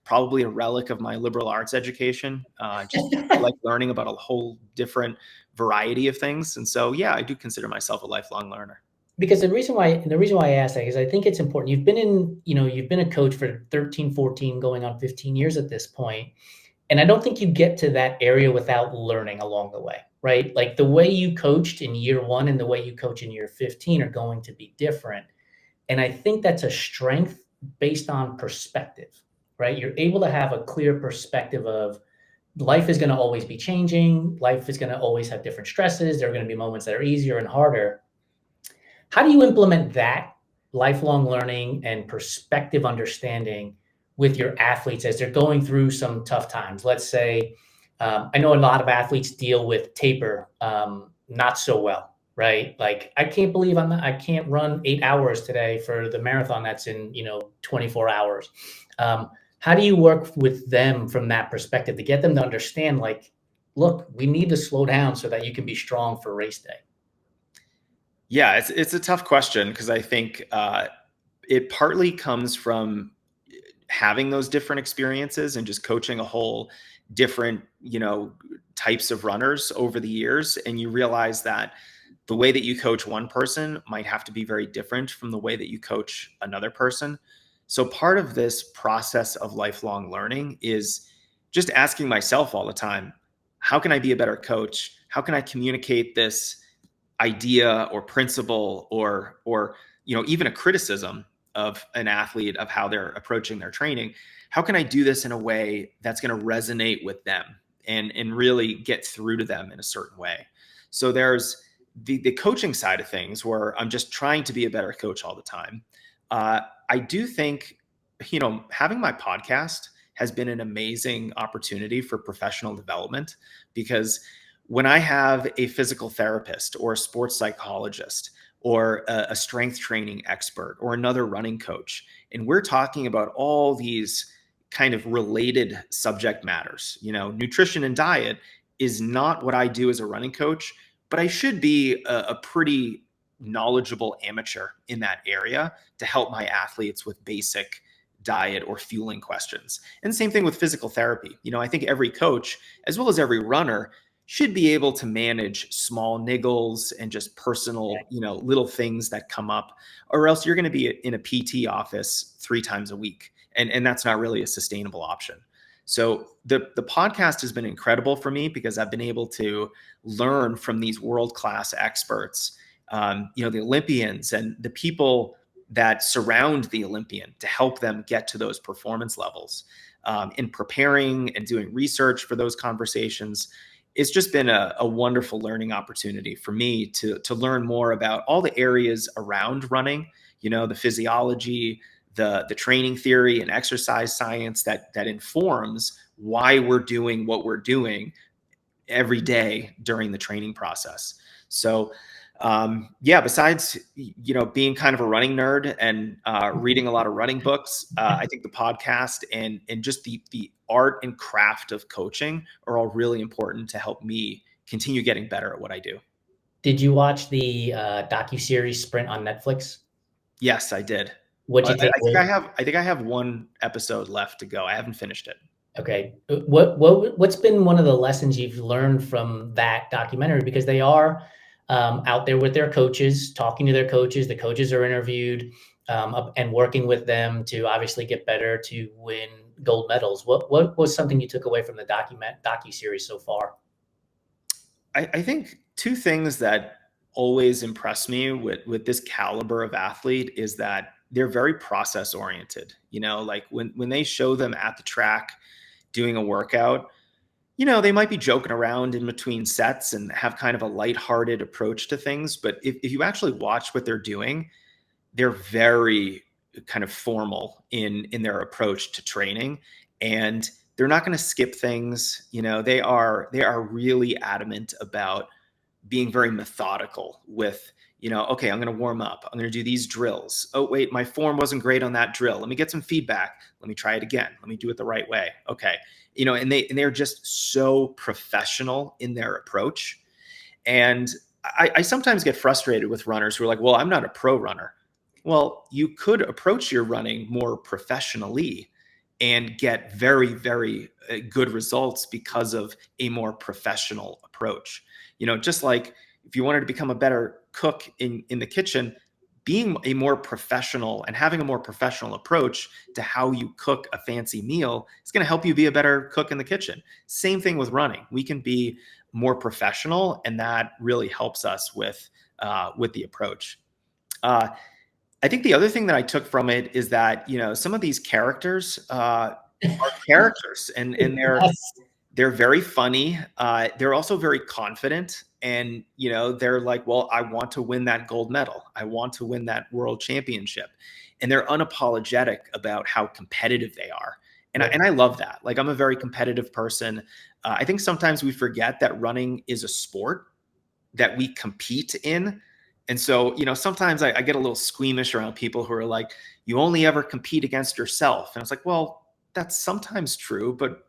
Probably a relic of my liberal arts education. Just I like learning about a whole different variety of things. And so, yeah, I do consider myself a lifelong learner. Because the reason why I ask that is I think it's important. You've been a coach for 13, 14, going on 15 years at this point. And I don't think you get to that area without learning along the way, right? Like, the way you coached in year 1 and the way you coach in year 15 are going to be different. And I think that's a strength based on perspective, right? You're able to have a clear perspective of life is going to always be changing. Life is going to always have different stresses. There are going to be moments that are easier and harder. How do you implement that lifelong learning and perspective understanding with your athletes as they're going through some tough times? Let's say, I know a lot of athletes deal with taper not so well, right? Like, I can't believe I can't run 8 hours today for the marathon that's in 24 hours. How do you work with them from that perspective to get them to understand, like, look, we need to slow down so that you can be strong for race day? Yeah, it's a tough question, because I think it partly comes from having those different experiences and just coaching a whole different, types of runners over the years. And you realize that the way that you coach one person might have to be very different from the way that you coach another person. So part of this process of lifelong learning is just asking myself all the time, how can I be a better coach? How can I communicate this idea or principle or even a criticism of an athlete, of how they're approaching their training? How can I do this in a way that's going to resonate with them and really get through to them in a certain way? So there's the coaching side of things, where I'm just trying to be a better coach all the time. I do think, having my podcast has been an amazing opportunity for professional development, because when I have a physical therapist or a sports psychologist or a strength training expert or another running coach. And we're talking about all these kind of related subject matters. Nutrition and diet is not what I do as a running coach, but I should be a pretty knowledgeable amateur in that area to help my athletes with basic diet or fueling questions. And same thing with physical therapy. I think every coach, as well as every runner, should be able to manage small niggles and just personal, little things that come up, or else you're going to be in a PT office 3 times a week. And that's not really a sustainable option. So the podcast has been incredible for me because I've been able to learn from these world-class experts, the Olympians and the people that surround the Olympian to help them get to those performance levels. In preparing and doing research for those conversations, it's just been a wonderful learning opportunity for me to learn more about all the areas around running, the physiology, the training theory and exercise science that informs why we're doing what we're doing every day during the training process. So besides, being kind of a running nerd and reading a lot of running books, I think the podcast and just the art and craft of coaching are all really important to help me continue getting better at what I do. Did you watch the docuseries Sprint on Netflix? Yes, I did. What'd you take away? I think I have one episode left to go. I haven't finished it. Okay. What's been one of the lessons you've learned from that documentary? Because they are out there with their coaches, talking to their coaches. The coaches are interviewed and working with them to obviously get better to win gold medals. What was something you took away from the docuseries so far? I think 2 things that always impress me with this caliber of athlete is that they're very process oriented. Like when they show them at the track doing a workout, they might be joking around in between sets and have kind of a lighthearted approach to things. But if you actually watch what they're doing, they're very kind of formal in their approach to training, and they're not going to skip things. They are really adamant about being very methodical with, okay, I'm going to warm up. I'm going to do these drills. Oh, wait, my form wasn't great on that drill. Let me get some feedback. Let me try it again. Let me do it the right way. Okay. And they're just so professional in their approach. And I sometimes get frustrated with runners who are like, well, I'm not a pro runner. Well, you could approach your running more professionally and get very, very good results because of a more professional approach. Just like if you wanted to become a better cook in the kitchen, being a more professional and having a more professional approach to how you cook a fancy meal is going to help you be a better cook in the kitchen. Same thing with running. We can be more professional, and that really helps us with the approach. I think the other thing that I took from it is that, some of these characters are characters and they're very funny. They're also very confident. And, they're like, well, I want to win that gold medal. I want to win that world championship. And they're unapologetic about how competitive they are. And I love that. Like, I'm a very competitive person. I think sometimes we forget that running is a sport that we compete in. And so, sometimes I get a little squeamish around people who are like, you only ever compete against yourself. And it's like, well, that's sometimes true, but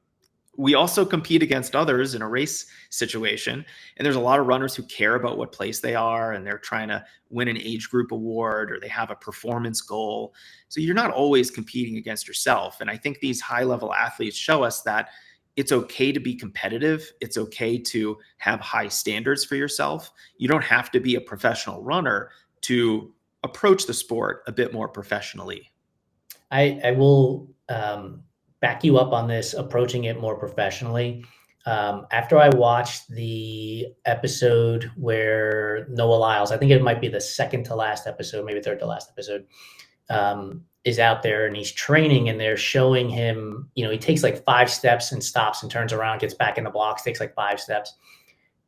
we also compete against others in a race situation. And there's a lot of runners who care about what place they are, and they're trying to win an age group award, or they have a performance goal. So you're not always competing against yourself. And I think these high level athletes show us that it's okay to be competitive. It's okay to have high standards for yourself. You don't have to be a professional runner to approach the sport a bit more professionally. I will back you up on this, approaching it more professionally. After I watched the episode where Noah Lyles, I think it might be the second to last episode, maybe third to last episode, is out there and he's training, and they're showing him, he takes like 5 steps and stops and turns around, gets back in the blocks, takes like 5 steps.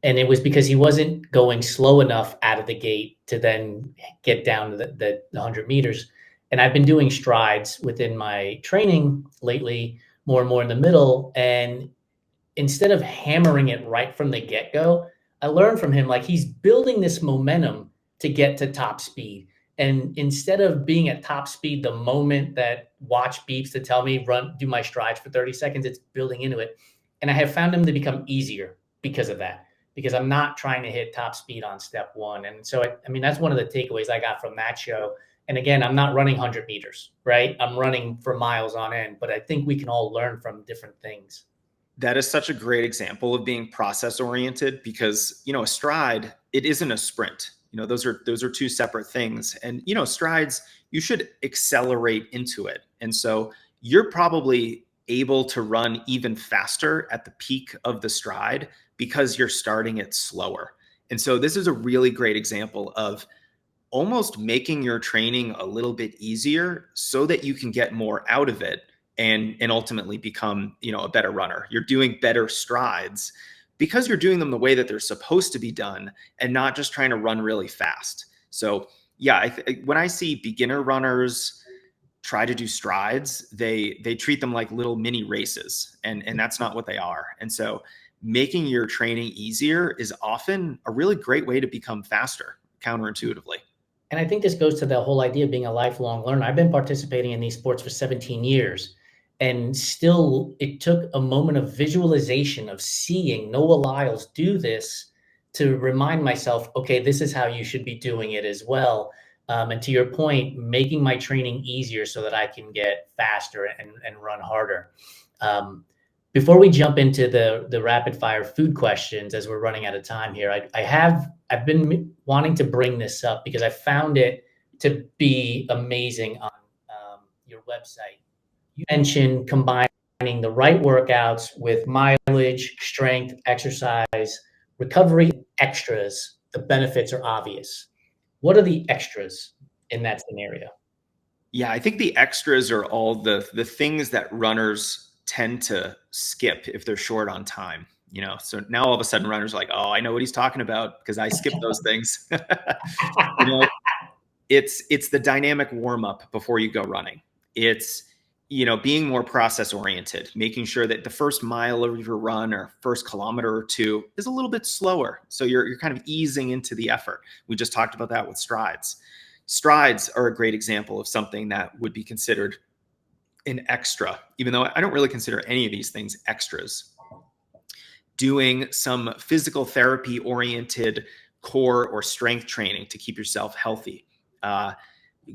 And it was because he wasn't going slow enough out of the gate to then get down to the 100 meters. And I've been doing strides within my training lately, more and more in the middle. And instead of hammering it right from the get-go, I learned from him, like, he's building this momentum to get to top speed. And instead of being at top speed the moment that watch beeps to tell me do my strides for 30 seconds, it's building into it. And I have found them to become easier because of that, because I'm not trying to hit top speed on step one. And so, I mean, that's one of the takeaways I got from that show. And again, I'm not running 100 meters, right? I'm running for miles on end, but I think we can all learn from different things. That is such a great example of being process oriented, because, a stride, it isn't a sprint. Those are two separate things. And, strides, you should accelerate into it. And so you're probably able to run even faster at the peak of the stride because you're starting it slower. And so this is a really great example of almost making your training a little bit easier so that you can get more out of it and ultimately become, a better runner. You're doing better strides because you're doing them the way that they're supposed to be done and not just trying to run really fast. So yeah, when I see beginner runners try to do strides, they treat them like little mini races, and that's not what they are. And so making your training easier is often a really great way to become faster, counterintuitively. And I think this goes to the whole idea of being a lifelong learner. I've been participating in these sports for 17 years, and still it took a moment of visualization of seeing Noah Lyles do this to remind myself, okay, this is how you should be doing it as well. And to your point, making my training easier so that I can get faster and run harder. Before we jump into the rapid fire food questions, as we're running out of time here, I've been wanting to bring this up because I found it to be amazing on your website. You mentioned combining the right workouts with mileage, strength, exercise, recovery, extras. The benefits are obvious. What are the extras in that scenario? Yeah, I think the extras are all the things that runners tend to skip if they're short on time. So now all of a sudden runners are like, oh, I know what he's talking about because I skip those things. It's the dynamic warm up before you go running. It's being more process oriented, making sure that the first mile of your run or first kilometer or two is a little bit slower, so you're kind of easing into the effort. We just talked about that with strides. Strides are a great example of something that would be considered an extra, even though I don't really consider any of these things extras. Doing some physical therapy oriented core or strength training to keep yourself healthy.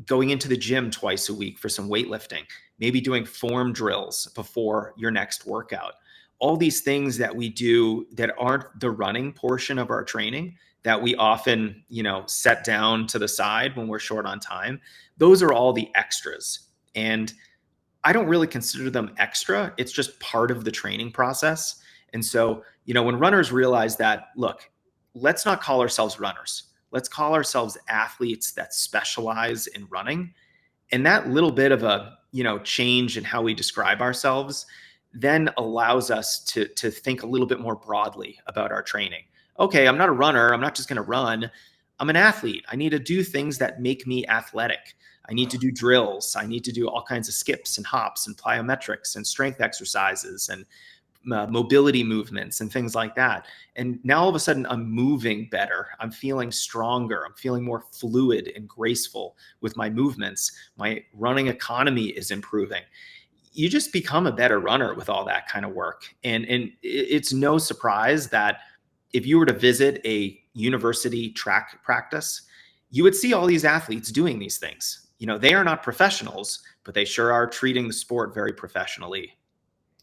Going into the gym twice a week for some weightlifting, maybe doing form drills before your next workout. All these things that we do that aren't the running portion of our training that we often, set down to the side when we're short on time. Those are all the extras. And I don't really consider them extra. It's just part of the training process. And so, when runners realize that, look, let's not call ourselves runners. Let's call ourselves athletes that specialize in running. And that little bit of a, change in how we describe ourselves then allows us to think a little bit more broadly about our training. Okay, I'm not a runner. I'm not just going to run. I'm an athlete. I need to do things that make me athletic. I need to do drills. I need to do all kinds of skips and hops and plyometrics and strength exercises and mobility movements and things like that. And now all of a sudden I'm moving better. I'm feeling stronger. I'm feeling more fluid and graceful with my movements. My running economy is improving. You just become a better runner with all that kind of work. And it's no surprise that if you were to visit a university track practice, you would see all these athletes doing these things. They are not professionals, but they sure are treating the sport very professionally.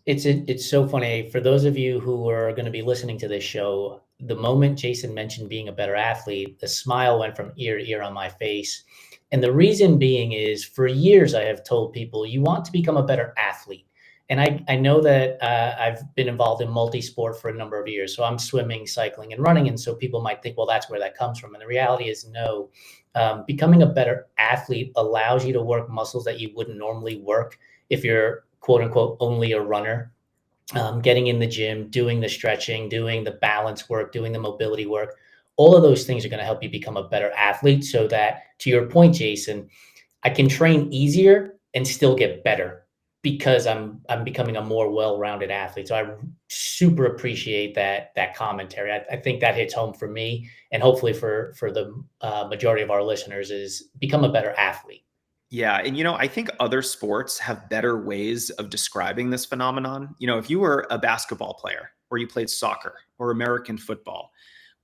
It's so funny. For those of you who are going to be listening to this show, the moment Jason mentioned being a better athlete, the smile went from ear to ear on my face. And the reason being is, for years, I have told people, you want to become a better athlete. And I know that I've been involved in multi-sport for a number of years. So I'm swimming, cycling, and running. And so people might think, well, that's where that comes from. And the reality is no. Becoming a better athlete allows you to work muscles that you wouldn't normally work if you're, quote unquote, only a runner. Getting in the gym, doing the stretching, doing the balance work, doing the mobility work. All of those things are going to help you become a better athlete, so that, to your point, Jason, I can train easier and still get better because I'm becoming a more well-rounded athlete. So I super appreciate that commentary. I think that hits home for me, and hopefully for the majority of our listeners, is become a better athlete. Yeah. And, I think other sports have better ways of describing this phenomenon. If you were a basketball player or you played soccer or American football,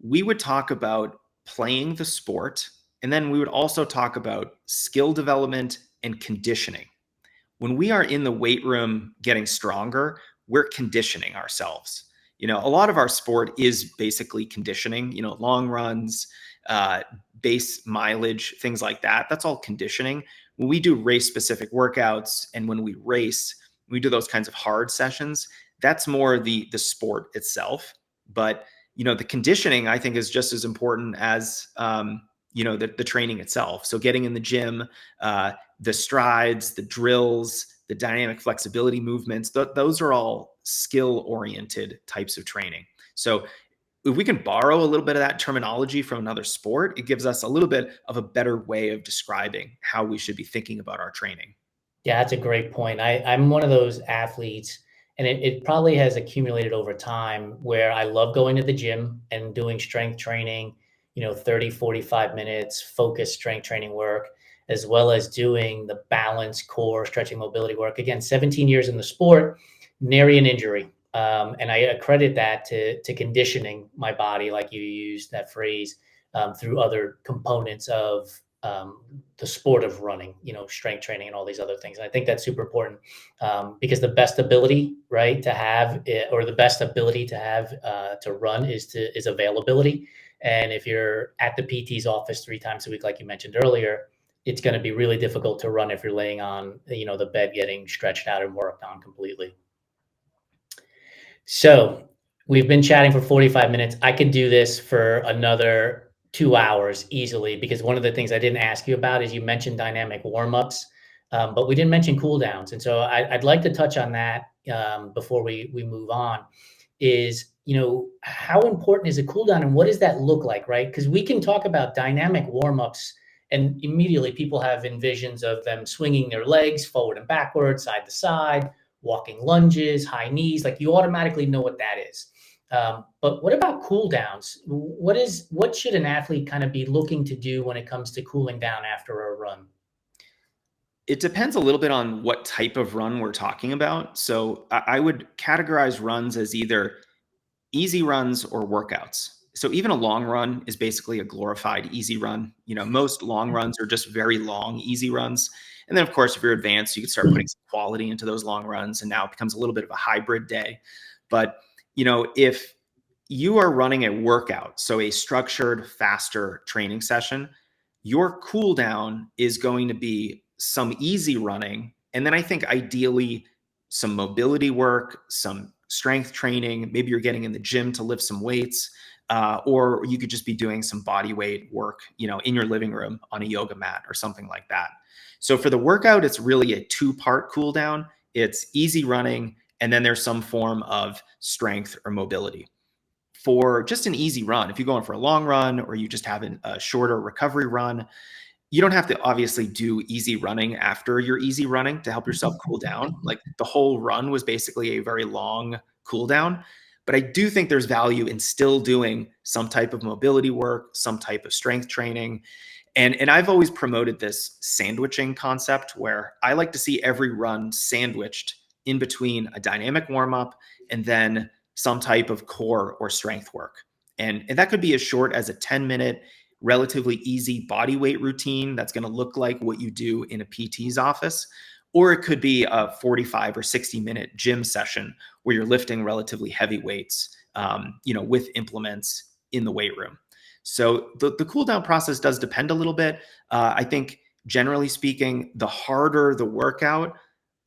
we would talk about playing the sport. And then we would also talk about skill development and conditioning. When we are in the weight room getting stronger, we're conditioning ourselves. A lot of our sport is basically conditioning, long runs, uh, base mileage, things like that. That's all conditioning. When we do race specific workouts and when we race, we do those kinds of hard sessions. That's more the sport itself. But the conditioning I think is just as important as the training itself. So getting in the gym, the strides, the drills, the dynamic flexibility movements, those are all skill oriented types of training. So if we can borrow a little bit of that terminology from another sport, it gives us a little bit of a better way of describing how we should be thinking about our training. Yeah, that's a great point. I'm one of those athletes, and it probably has accumulated over time where I love going to the gym and doing strength training, 30, 45 minutes, focused strength training work, as well as doing the balance, core, stretching, mobility work. Again, 17 years in the sport, nary an injury. And I accredit that to conditioning my body, like you used that phrase, through other components of the sport of running, strength training and all these other things. And I think that's super important because the best ability, right, to have or the best ability to have to run is availability. And if you're at the PT's office 3 times a week, like you mentioned earlier, it's going to be really difficult to run if you're laying on, the bed getting stretched out and worked on completely. So we've been chatting for 45 minutes. I could do this for another 2 hours easily because one of the things I didn't ask you about is you mentioned dynamic warm-ups, but we didn't mention cool downs. And so I'd like to touch on that before we move on is, how important is a cool down and what does that look like, right? Because we can talk about dynamic warm-ups and immediately people have envisions of them swinging their legs forward and backwards, side to side, walking lunges, high knees, like you automatically know what that is. But what about cool downs? What should an athlete kind of be looking to do when it comes to cooling down after a run? It depends a little bit on what type of run we're talking about. So I would categorize runs as either easy runs or workouts. So even a long run is basically a glorified easy run. Most long runs are just very long, easy runs. And then, of course, if you're advanced, you can start putting some quality into those long runs. And now it becomes a little bit of a hybrid day. But, if you are running a workout, so a structured, faster training session, your cool down is going to be some easy running. And then I think ideally some mobility work, some strength training. Maybe you're getting in the gym to lift some weights, or you could just be doing some body weight work, in your living room on a yoga mat or something like that. So for the workout, it's really a 2-part cool down. It's easy running, and then there's some form of strength or mobility. For just an easy run, if you're going for a long run or you just have a shorter recovery run, you don't have to obviously do easy running after your easy running to help yourself cool down. Like the whole run was basically a very long cool down. But I do think there's value in still doing some type of mobility work, some type of strength training. And I've always promoted this sandwiching concept where I like to see every run sandwiched in between a dynamic warm up and then some type of core or strength work. And that could be as short as a 10-minute, relatively easy body weight routine that's going to look like what you do in a PT's office. Or it could be a 45 or 60-minute gym session where you're lifting relatively heavy weights, with implements in the weight room. So the cool down process does depend a little bit. I think generally speaking, the harder the workout,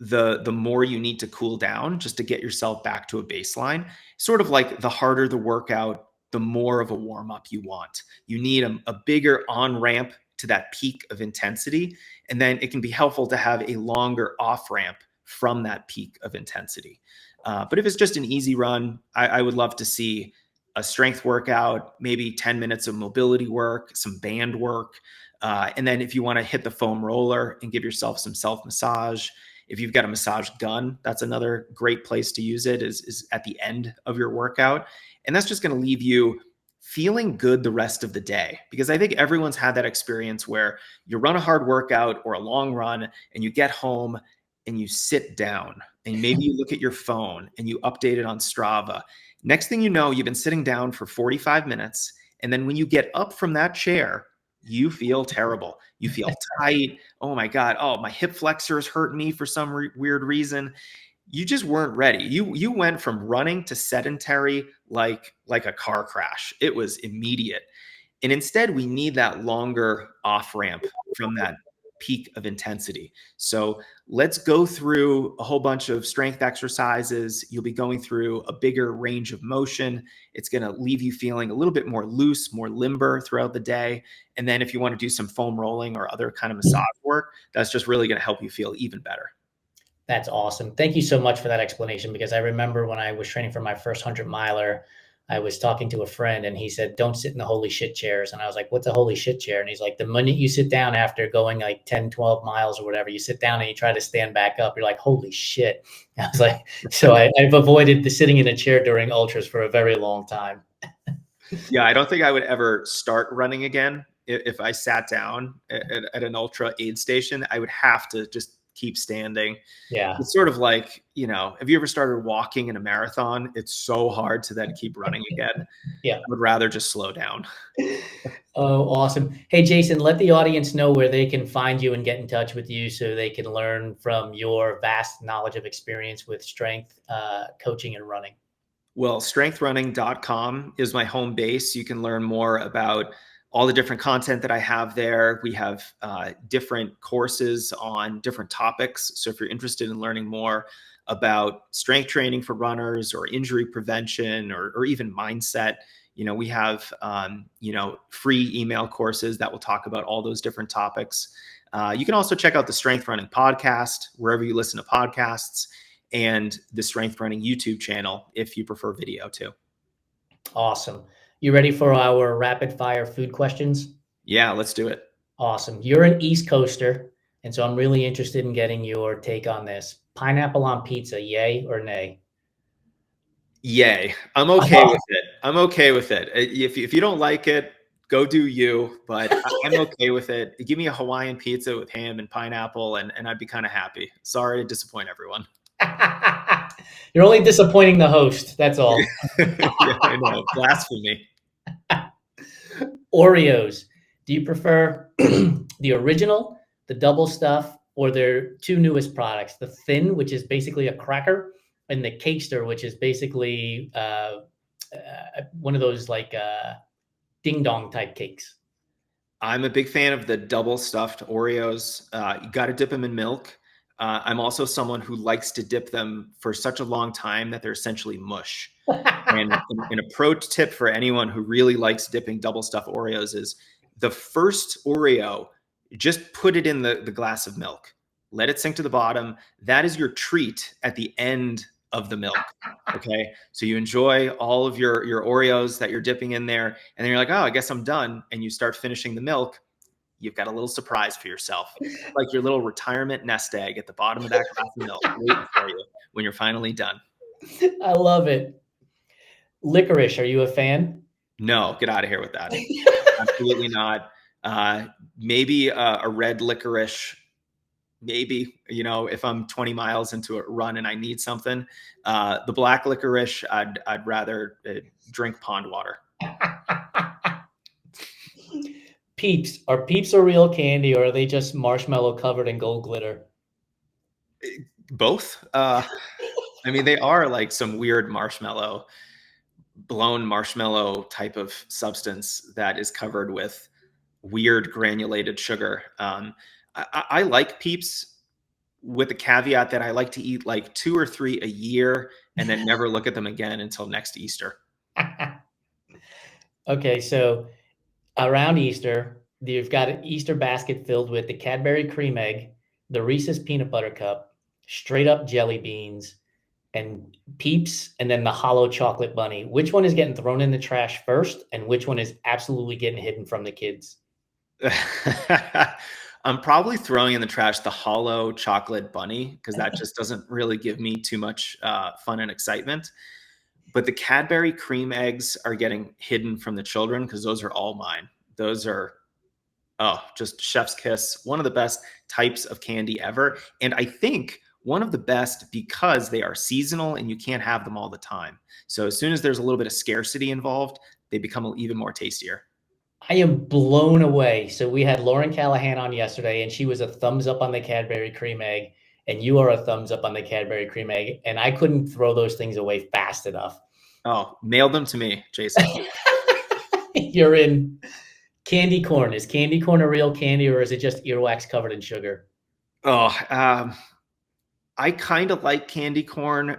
the more you need to cool down just to get yourself back to a baseline. Sort of like the harder the workout, the more of a warm up you want. You need a bigger on ramp to that peak of intensity. And then it can be helpful to have a longer off ramp from that peak of intensity. But if it's just an easy run, I would love to see a strength workout, maybe 10 minutes of mobility work, some band work. And then if you want to hit the foam roller and give yourself some self massage, If you've got a massage gun, that's another great place to use it, is at the end of your workout. And that's just going to leave you feeling good the rest of the day. Because I think everyone's had that experience where you run a hard workout or a long run and you get home and you sit down and maybe you look at your phone and you update it on Strava. Next thing you know, you've been sitting down for 45 minutes. And then when you get up from that chair, you feel terrible. You feel tight. Oh my God. Oh, my hip flexors hurt me for some weird reason. You just weren't ready. You went from running to sedentary like a car crash. It was immediate. And instead, we need that longer off ramp from that peak of intensity. So let's go through a whole bunch of strength exercises. You'll be going through a bigger range of motion. It's going to leave you feeling a little bit more loose, more limber throughout the day. And then if you want to do some foam rolling or other kind of massage work, that's just really going to help you feel even better. That's awesome. Thank you so much for that explanation, because I remember when I was training for my first 100-miler, I was talking to a friend and he said, don't sit in the holy shit chairs. And I was like, what's a holy shit chair? And he's like, the minute you sit down after going like 10, 12 miles or whatever, you sit down and you try to stand back up. You're like, holy shit. I was like, so I've avoided the sitting in a chair during ultras for a very long time. Yeah, I don't think I would ever start running again. If I sat down at an ultra aid station, I would have to just keep standing. Yeah. It's sort of like, have you ever started walking in a marathon? It's so hard to then keep running again. Yeah. I would rather just slow down. Oh, awesome. Hey, Jason, let the audience know where they can find you and get in touch with you so they can learn from your vast knowledge of experience with strength coaching and running. Well, strengthrunning.com is my home base. You can learn more about all the different content that I have there. We have different courses on different topics. So if you're interested in learning more about strength training for runners or injury prevention or even mindset, we have, free email courses that will talk about all those different topics. You can also check out the Strength Running podcast, wherever you listen to podcasts, and the Strength Running YouTube channel, if you prefer video too. Awesome. You ready for our rapid fire food questions? Yeah, let's do it. Awesome. You're an East Coaster, and so I'm really interested in getting your take on this. Pineapple on pizza, yay or nay? Yay. I'm okay with it. I'm okay with it. If you don't like it, go do you, but I'm okay with it. Give me a Hawaiian pizza with ham and pineapple, and I'd be kind of happy. Sorry to disappoint everyone. You're only disappointing the host. That's all. Yeah, I know. Blasphemy. Oreos. Do you prefer the original, the double stuff, or their two newest products? The thin, which is basically a cracker, and the Cakester, which is basically one of those like ding dong type cakes. I'm a big fan of the double stuffed Oreos. You got to dip them in milk. I'm also someone who likes to dip them for such a long time that they're essentially mush. And a pro tip for anyone who really likes dipping double stuffed Oreos is the first Oreo, just put it in the glass of milk. Let it sink to the bottom. That is your treat at the end of the milk. Okay. So you enjoy all of your Oreos that you're dipping in there. And then you're like, oh, I guess I'm done. And you start finishing the milk. You've got a little surprise for yourself, like your little retirement nest egg at the bottom of that glass of milk waiting for you when you're finally done. I love it. Licorice, are you a fan? No, get out of here with that. Absolutely not. Maybe a red licorice. Maybe, if I'm 20 miles into a run and I need something. The black licorice, I'd rather drink pond water. Peeps. Are Peeps a real candy, or are they just marshmallow covered in gold glitter? Both. They are like some weird blown marshmallow type of substance that is covered with weird granulated sugar. I like Peeps with the caveat that I like to eat like 2 or 3 a year and then never look at them again until next Easter. Okay, so around Easter, you've got an Easter basket filled with the Cadbury cream egg, the Reese's peanut butter cup, straight up jelly beans, and Peeps, and then the hollow chocolate bunny. Which one is getting thrown in the trash first, and which one is absolutely getting hidden from the kids? I'm probably throwing in the trash the hollow chocolate bunny because that just doesn't really give me too much fun and excitement. But the Cadbury cream eggs are getting hidden from the children because those are all mine. Those are, oh, just chef's kiss. One of the best types of candy ever. And I think one of the best because they are seasonal and you can't have them all the time. So as soon as there's a little bit of scarcity involved, they become even more tastier. I am blown away. So we had Lauren Callahan on yesterday, and she was a thumbs up on the Cadbury cream egg, and you are a thumbs up on the Cadbury cream egg, and I couldn't throw those things away fast enough. Oh, mail them to me, Jason. You're in candy corn. Is candy corn a real candy, or is it just earwax covered in sugar? Oh, I kind of like candy corn.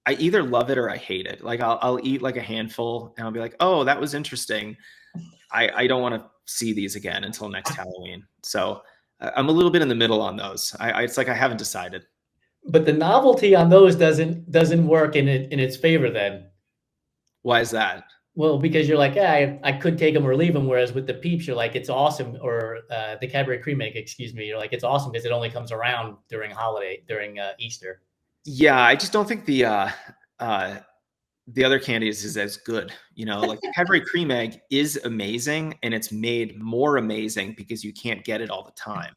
I either love it or I hate it. Like I'll eat like a handful and I'll be like, oh, that was interesting. I don't want to see these again until next Halloween. So I'm a little bit in the middle on those. It's like I haven't decided. But the novelty on those doesn't work in its favor then. Why is that? Well, because you're like, yeah, I could take them or leave them. Whereas with the Peeps, you're like, it's awesome. Or the Cadbury cream egg, excuse me. You're like, it's awesome because it only comes around during Easter. Yeah, I just don't think the other candies is as good. You know, like the Cadbury cream egg is amazing, and it's made more amazing because you can't get it all the time.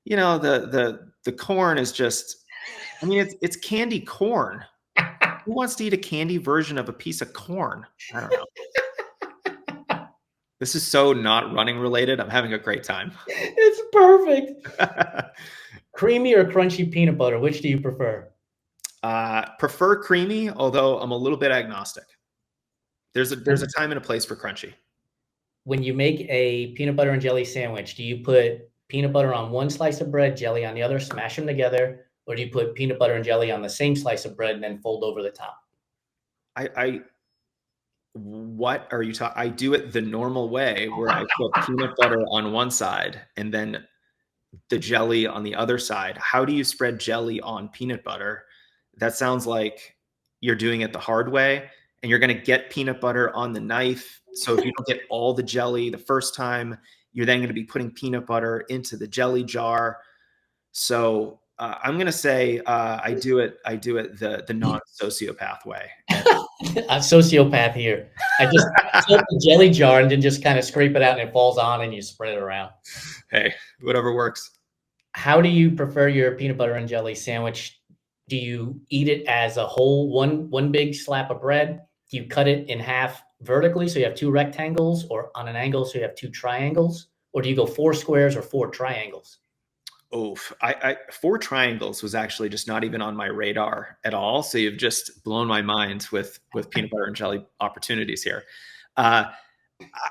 You know, the corn is just, I mean, it's candy corn. Who wants to eat a candy version of a piece of corn? I don't know. This is so not running related. I'm having a great time. It's perfect. Creamy or crunchy peanut butter? Which do you prefer? Prefer creamy, although I'm a little bit agnostic. There's a time and a place for crunchy. When you make a peanut butter and jelly sandwich, do you put peanut butter on one slice of bread, jelly on the other, smash them together, or do you put peanut butter and jelly on the same slice of bread and then fold over the top? What are you talking? I do it the normal way where I put peanut butter on one side and then the jelly on the other side. How do you spread jelly on peanut butter? That sounds like you're doing it the hard way, and you're going to get peanut butter on the knife. So if you don't get all the jelly the first time, you're then going to be putting peanut butter into the jelly jar. So I'm going to say I do it the non-sociopath way. A sociopath here. I just flip the jelly jar and then just kind of scrape it out and it falls on and you spread it around. Hey, whatever works. How do you prefer your peanut butter and jelly sandwich? Do you eat it as a whole one big slab of bread? Do you cut it in half vertically so you have two rectangles, or on an angle so you have two triangles? Or do you go 4 squares or 4 triangles? Oof. I 4 triangles was actually just not even on my radar at all. So you've just blown my mind with peanut butter and jelly opportunities here. I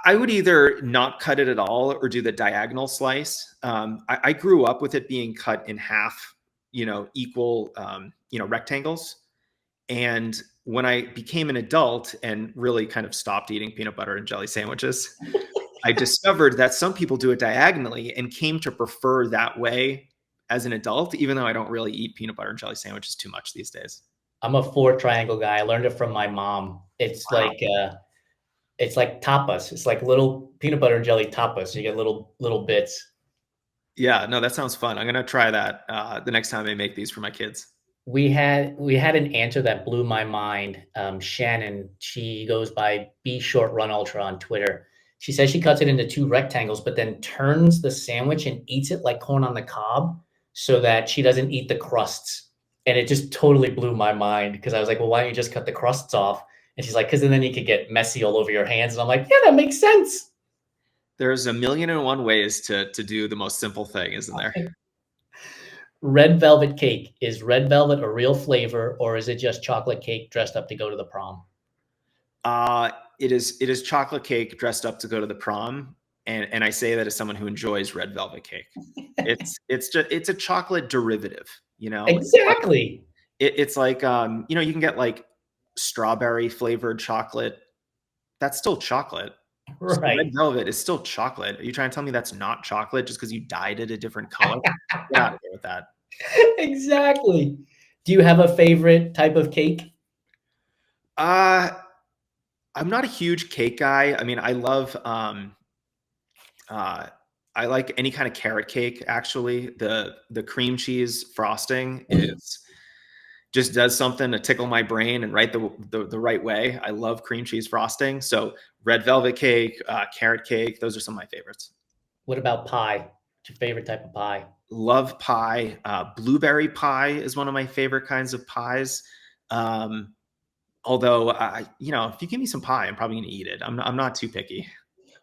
would either not cut it at all or do the diagonal slice. I grew up with it being cut in half, equal, rectangles. And when I became an adult and really kind of stopped eating peanut butter and jelly sandwiches, I discovered that some people do it diagonally and came to prefer that way as an adult, even though I don't really eat peanut butter and jelly sandwiches too much these days. I'm a 4 triangle guy. I learned it from my mom. It's Wow. it's like tapas. It's like little peanut butter and jelly tapas. You get little bits. Yeah, no, that sounds fun. I'm gonna try that the next time I make these for my kids. We had an answer that blew my mind. Shannon, she goes by B Short Run Ultra on Twitter. She says she cuts it into 2 rectangles, but then turns the sandwich and eats it like corn on the cob so that she doesn't eat the crusts. And it just totally blew my mind because I was like, well, why don't you just cut the crusts off? And she's like, because then you could get messy all over your hands. And I'm like, yeah, that makes sense. There's a million and one ways to do the most simple thing, isn't there? Red velvet cake. Is red velvet a real flavor, or is it just chocolate cake dressed up to go to the prom? It is chocolate cake dressed up to go to the prom. And I say that as someone who enjoys red velvet cake. It's a chocolate derivative, Exactly. It's like you can get like strawberry flavored chocolate. That's still chocolate. So Right. red velvet is still chocolate. Are you trying to tell me that's not chocolate just because you dyed it a different color? Get out of here with that. Exactly. Do you have a favorite type of cake? I'm not a huge cake guy. I mean, I I like any kind of carrot cake. Actually, the cream cheese frosting is just does something to tickle my brain and right the right way. I love cream cheese frosting. So red velvet cake, carrot cake, those are some of my favorites. What about pie? What's your favorite type of pie? Love pie. Blueberry pie is one of my favorite kinds of pies. Um, Although, if you give me some pie, I'm probably going to eat it. I'm not too picky.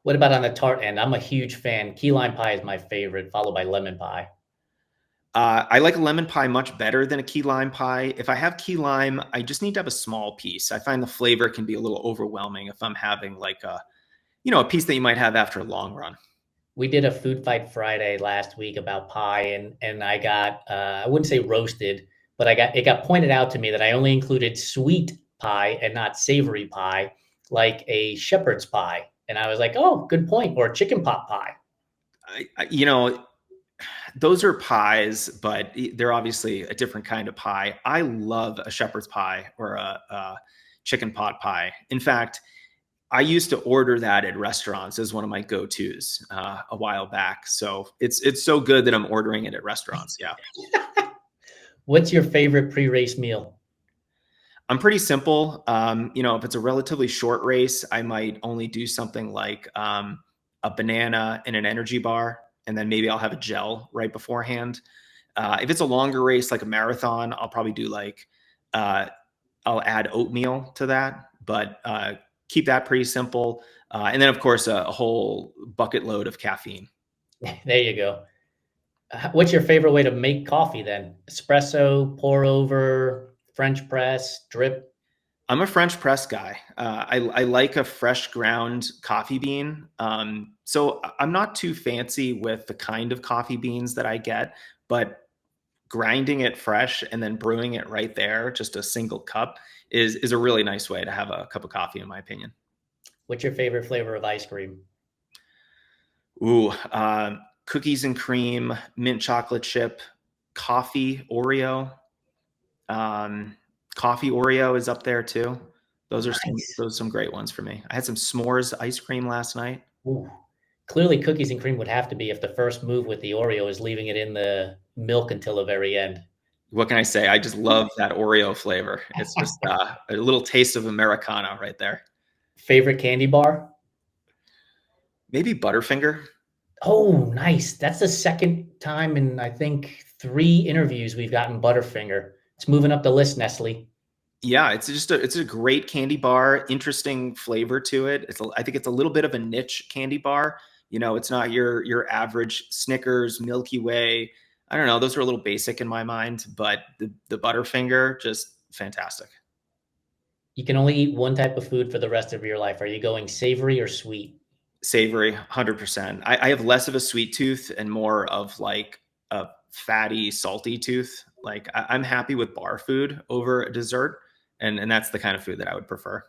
What about on the tart end? I'm a huge fan. Key lime pie is my favorite, followed by lemon pie. I like a lemon pie much better than a key lime pie. If I have key lime, I just need to have a small piece. I find the flavor can be a little overwhelming if I'm having like a piece that you might have after a long run. We did a Food Fight Friday last week about pie, and I got I wouldn't say roasted, but it got pointed out to me that I only included sweet pie and not savory pie, like a shepherd's pie. And I was like, oh, good point. Or chicken pot pie. Those are pies, but they're obviously a different kind of pie. I love a shepherd's pie or a chicken pot pie. In fact, I used to order that at restaurants as one of my go-tos a while back. So it's so good that I'm ordering it at restaurants. Yeah. What's your favorite pre-race meal? I'm pretty simple. If it's a relatively short race, I might only do something like a banana and an energy bar, and then maybe I'll have a gel right beforehand. If it's a longer race, like a marathon, I'll probably do I'll add oatmeal to that, but keep that pretty simple. And then, of course, a whole bucket load of caffeine. There you go. What's your favorite way to make coffee then? Espresso, pour over, French press, drip? I'm a French press guy. I like a fresh ground coffee bean. So I'm not too fancy with the kind of coffee beans that I get, but grinding it fresh and then brewing it right there, just a single cup, is a really nice way to have a cup of coffee, in my opinion. What's your favorite flavor of ice cream? Ooh, cookies and cream, mint chocolate chip, coffee Oreo. Coffee Oreo is up there too. Those are some great ones for me. I had some s'mores ice cream last night. Ooh. Clearly, cookies and cream would have to be if the first move with the Oreo is leaving it in the milk until the very end. What can I say? I just love that Oreo flavor. It's just a little taste of Americana right there. Favorite candy bar? Maybe Butterfinger. Oh, nice. That's the second time in, I think, 3 interviews we've gotten Butterfinger. It's moving up the list, Nestle. Yeah, it's a great candy bar. Interesting flavor to it. I think it's a little bit of a niche candy bar. It's not your average Snickers, Milky Way. I don't know. Those are a little basic in my mind, but the Butterfinger, just fantastic. You can only eat one type of food for the rest of your life. Are you going savory or sweet? Savory, 100%. I have less of a sweet tooth and more of like a fatty, salty tooth. Like I'm happy with bar food over a dessert, and that's the kind of food that I would prefer.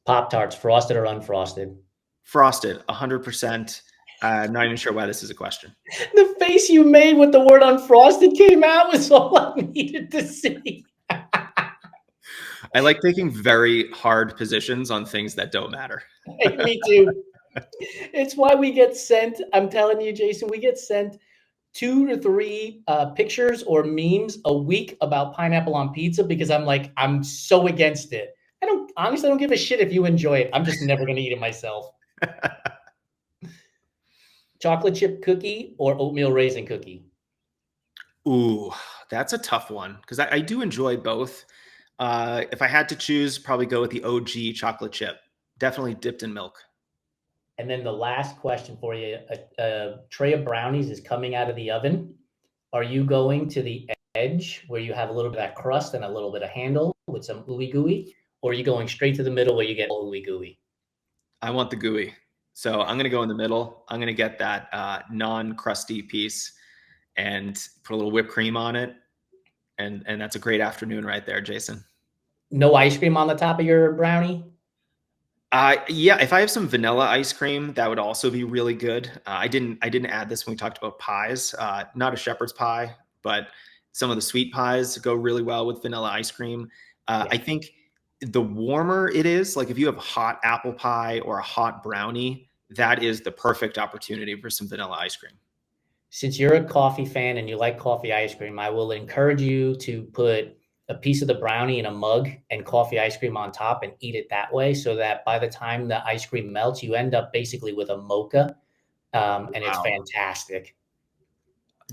Pop-Tarts, frosted or unfrosted? Frosted, 100%. I'm not even sure why this is a question. The face you made with the word unfrosted came out was all I needed to see. I like taking very hard positions on things that don't matter. Me too. It's why we get sent, I'm telling you, Jason, we get sent 2 to 3 pictures or memes a week about pineapple on pizza because I'm so against it. I don't give a shit if you enjoy it. I'm just never going to eat it myself. Chocolate chip cookie or oatmeal raisin cookie? Ooh, that's a tough one because I do enjoy both. If I had to choose, probably go with the OG chocolate chip. Definitely dipped in milk. And then the last question for you, a tray of brownies is coming out of the oven. Are you going to the edge where you have a little bit of that crust and a little bit of handle with some ooey gooey? Or are you going straight to the middle where you get all ooey gooey? I want the gooey. So I'm going to go in the middle. I'm going to get that non-crusty piece and put a little whipped cream on it. And that's a great afternoon right there, Jason. No ice cream on the top of your brownie? Yeah, if I have some vanilla ice cream, that would also be really good. I didn't add this when we talked about pies. Not a shepherd's pie, but some of the sweet pies go really well with vanilla ice cream. Yeah. I think the warmer it is, like if you have hot apple pie or a hot brownie, that is the perfect opportunity for some vanilla ice cream. Since you're a coffee fan and you like coffee ice cream, I will encourage you to put a piece of the brownie in a mug and coffee ice cream on top and eat it that way, so that by the time the ice cream melts, you end up basically with a mocha. And it's Wow. fantastic.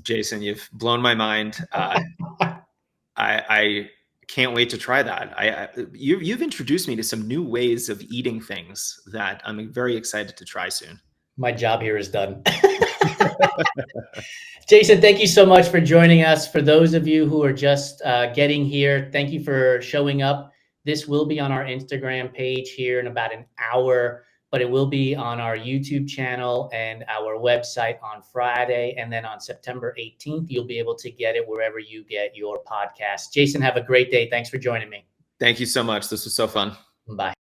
Jason, you've blown my mind. I can't wait to try that. You've introduced me to some new ways of eating things that I'm very excited to try soon. My job here is done. Jason, thank you so much for joining us. For those of you who are just getting here, thank you for showing up. This will be on our Instagram page here in about an hour, but it will be on our YouTube channel and our website on Friday. And then on September 18th, you'll be able to get it wherever you get your podcast. Jason, have a great day. Thanks for joining me. Thank you so much. This was so fun. Bye.